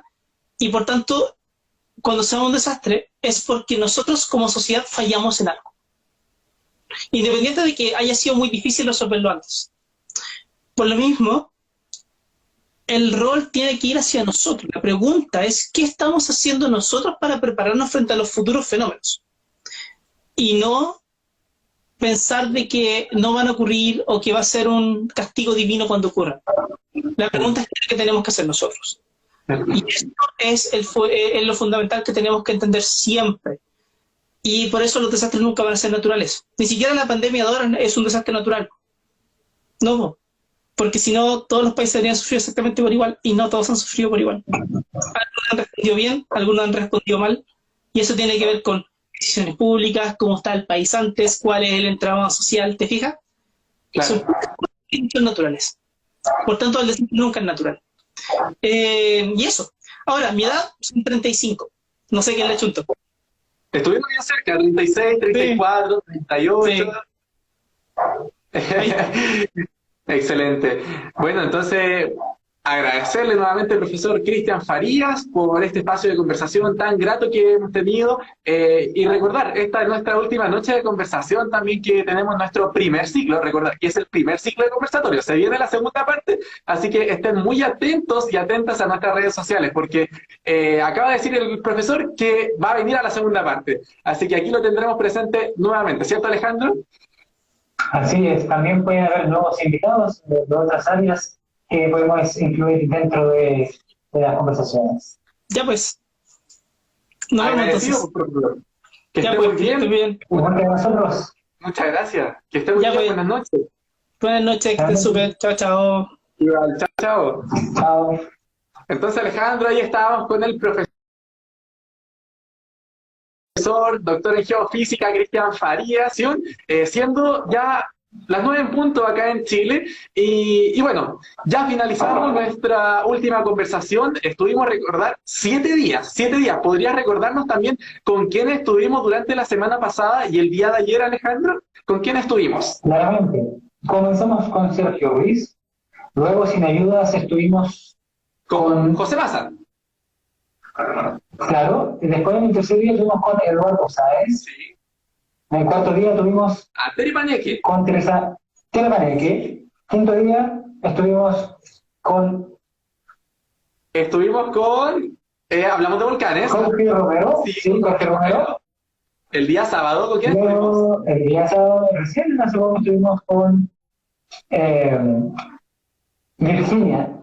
y por tanto, cuando sea un desastre, es porque nosotros como sociedad fallamos en algo. Independiente de que haya sido muy difícil resolverlo antes. Por lo mismo, el rol tiene que ir hacia nosotros. La pregunta es, ¿qué estamos haciendo nosotros para prepararnos frente a los futuros fenómenos? Y no pensar de que no van a ocurrir o que va a ser un castigo divino cuando ocurra. La pregunta es qué tenemos que hacer nosotros. Y esto es lo fundamental que tenemos que entender siempre. Y por eso los desastres nunca van a ser naturales. Ni siquiera la pandemia de ahora es un desastre natural. No, porque si no, todos los países habrían sufrido exactamente por igual, y no todos han sufrido por igual. Algunos han respondido bien, algunos han respondido mal, y eso tiene que ver con decisiones públicas, cómo está el país antes, cuál es el entramado social, ¿te fijas? Claro. Son hechos naturales. Por tanto, el desastre nunca es natural. Y eso. Ahora, mi edad son 35. No sé quién le chuntó. Estuvimos bien cerca, 36, 34, 38. Sí. Excelente. Bueno, entonces agradecerle nuevamente al profesor Cristian Farías por este espacio de conversación tan grato que hemos tenido, y recordar, esta es nuestra última noche de conversación también, que tenemos nuestro primer ciclo. Recordar que es el primer ciclo de conversatorio, se viene la segunda parte, así que estén muy atentos y atentas a nuestras redes sociales, porque acaba de decir el profesor que va a venir a la segunda parte, así que aquí lo tendremos presente nuevamente, ¿cierto, Alejandro? Así es, también pueden haber nuevos invitados de otras áreas que podemos incluir dentro de las conversaciones. Ya pues. Nos vemos entonces. Agradecido, profesor. Que Ya esté pues, muy bien. esté bien. Igual que nosotros. Muchas gracias. Que esté muy Ya, bien. pues. Buenas noches. Buenas noches, que estén súper. Chao, chao. Igual, chao, chao. Chao. Entonces, Alejandro, ahí estábamos con el profesor, doctor en geofísica, Cristian Farías, siendo ya las 9 en punto acá en Chile. Y bueno, ya finalizamos nuestra última conversación. Estuvimos a recordar 7 días. 7 días. ¿Podrías recordarnos también con quién estuvimos durante la semana pasada y el día de ayer, Alejandro? ¿Con quién estuvimos? Claramente. Comenzamos con Sergio Ruiz. Luego, sin ayudas, estuvimos Con José Massa. claro. Y después, en el tercer día, estuvimos con Eduardo Sáez. Sí. En el cuarto día, estuvimos A Teri Pañeque. con Teresa Telepaneque. Quinto día, estuvimos con Estuvimos con... hablamos de volcanes. Jorge Romero. Sí, Sí, Jorge Romero. El día sábado, ¿con quién estuvimos? Luego, el día sábado, recién en la semana, estuvimos con Virginia.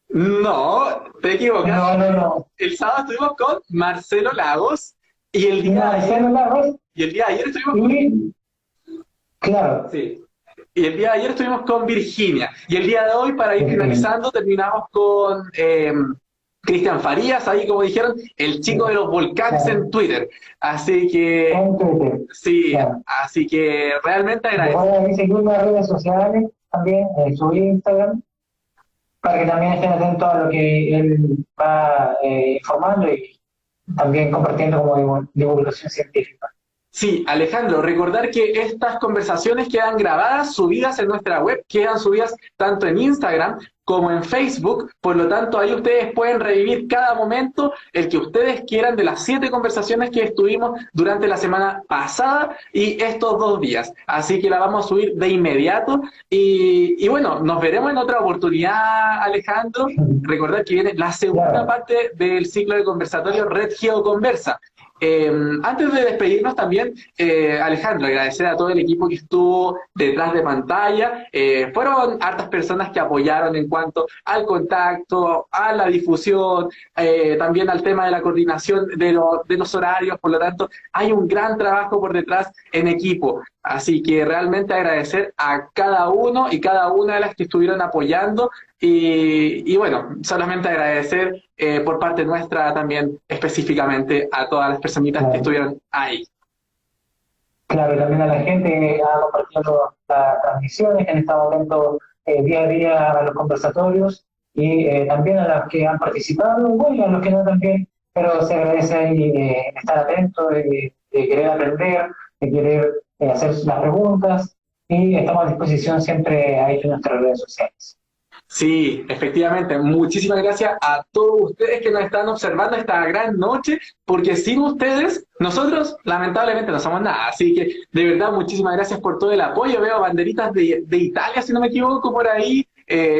No, te equivocas. No. El sábado estuvimos con Marcelo Lagos y el día de ayer, Marcelo Lagos. y el día de ayer estuvimos con... Y, claro, Sí. Y el día de ayer estuvimos con Virginia. Y el día de hoy, para ir finalizando, terminamos con Cristian Farías, ahí como dijeron, el chico de los volcanes en Twitter. Así que, en Twitter. sí, Claro. así que realmente agradezco. Pueden seguir en las redes sociales también, en su Instagram, para que también estén atentos a lo que él va informando y también compartiendo como divulgación científica. Sí, Alejandro, recordar que estas conversaciones quedan grabadas, subidas en nuestra web, quedan subidas tanto en Instagram como en Facebook, por lo tanto ahí ustedes pueden revivir cada momento, el que ustedes quieran, de las 7 conversaciones que estuvimos durante la semana pasada y estos 2 días. Así que la vamos a subir de inmediato y bueno, nos veremos en otra oportunidad, Alejandro. Recordar que viene la segunda parte del ciclo de conversatorio Red Geo Conversa. Antes de despedirnos también, Alejandro, agradecer a todo el equipo que estuvo detrás de pantalla. Fueron hartas personas que apoyaron en cuanto al contacto, a la difusión, también al tema de la coordinación de los horarios. Por lo tanto, hay un gran trabajo por detrás en equipo. Así que realmente agradecer a cada uno y cada una de las que estuvieron apoyando y bueno, solamente agradecer por parte nuestra también específicamente a todas las personitas que estuvieron ahí. Claro, y también a la gente que ha compartido las transmisiones, que en este momento día a día a los conversatorios, y también a las que han participado, bueno, y a los que no también, pero se agradece ahí estar atento, de querer aprender, de querer hacer las preguntas, y estamos a disposición siempre ahí en nuestras redes sociales. Sí, efectivamente. Muchísimas gracias a todos ustedes que nos están observando esta gran noche, porque sin ustedes, nosotros lamentablemente no somos nada. Así que, de verdad, muchísimas gracias por todo el apoyo. Veo banderitas de Italia, si no me equivoco, por ahí.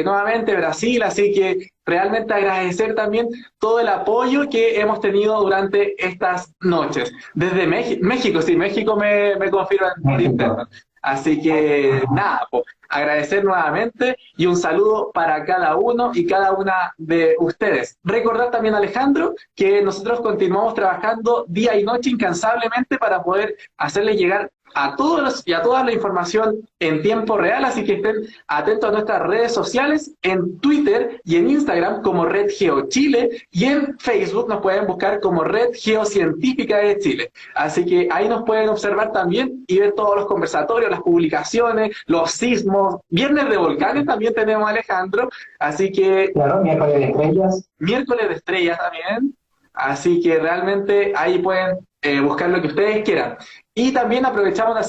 Nuevamente Brasil, así que realmente agradecer también todo el apoyo que hemos tenido durante estas noches. Desde México, sí, México me confirma por interno. Así que nada, pues, agradecer nuevamente y un saludo para cada uno y cada una de ustedes. Recordar también, Alejandro, que nosotros continuamos trabajando día y noche incansablemente para poder hacerle llegar a todos y a toda la información en tiempo real, así que estén atentos a nuestras redes sociales, en Twitter y en Instagram como Red Geo Chile, y en Facebook nos pueden buscar como Red Geocientífica de Chile. Así que ahí nos pueden observar también y ver todos los conversatorios, las publicaciones, los sismos. Viernes de volcanes también tenemos, Alejandro, así que... Claro, miércoles de estrellas. Miércoles de estrellas también, así que realmente ahí pueden buscar lo que ustedes quieran. Y también aprovechamos de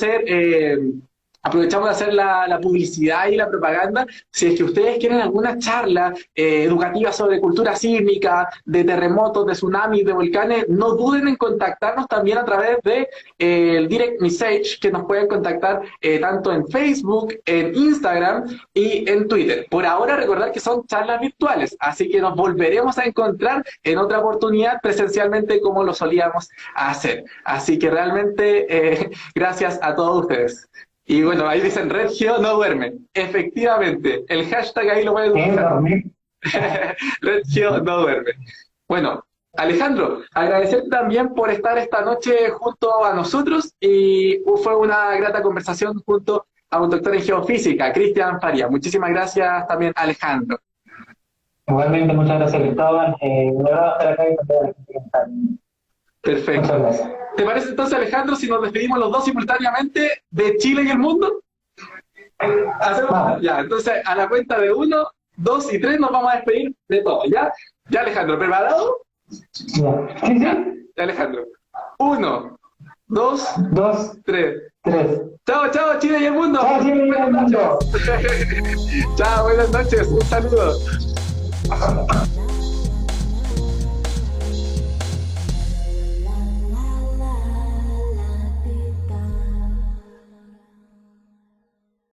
hacer la publicidad y la propaganda. Si es que ustedes quieren alguna charla educativa sobre cultura sísmica, de terremotos, de tsunamis, de volcanes, no duden en contactarnos también a través de el direct message, que nos pueden contactar tanto en Facebook, en Instagram y en Twitter. Por ahora recordar que son charlas virtuales, así que nos volveremos a encontrar en otra oportunidad presencialmente como lo solíamos hacer. Así que realmente gracias a todos ustedes. Y bueno, ahí dicen Red Geo no duerme. Efectivamente, el hashtag ahí lo pueden buscar. Red Geo no duerme. Bueno, Alejandro, agradecer también por estar esta noche junto a nosotros y fue una grata conversación junto a un doctor en geofísica, Cristian Faría. Muchísimas gracias también, Alejandro. Igualmente, muchas gracias, Cristóbal. Me agrada estar acá y con toda la gente que está. Perfecto. Muchas gracias. ¿Te parece entonces, Alejandro, si nos despedimos los dos simultáneamente de Chile y el mundo? ¿Hacemos? Ya, entonces a la cuenta de 1, 2 y 3 nos vamos a despedir de todo, ¿ya? ¿Ya, Alejandro? ¿Preparado? Ya. Sí, sí. Ya, Alejandro. 1, 2, 3. 3. Chao, chao, Chile y el mundo. Chao, Chile y el mundo. Chao, buenas noches. Un saludo.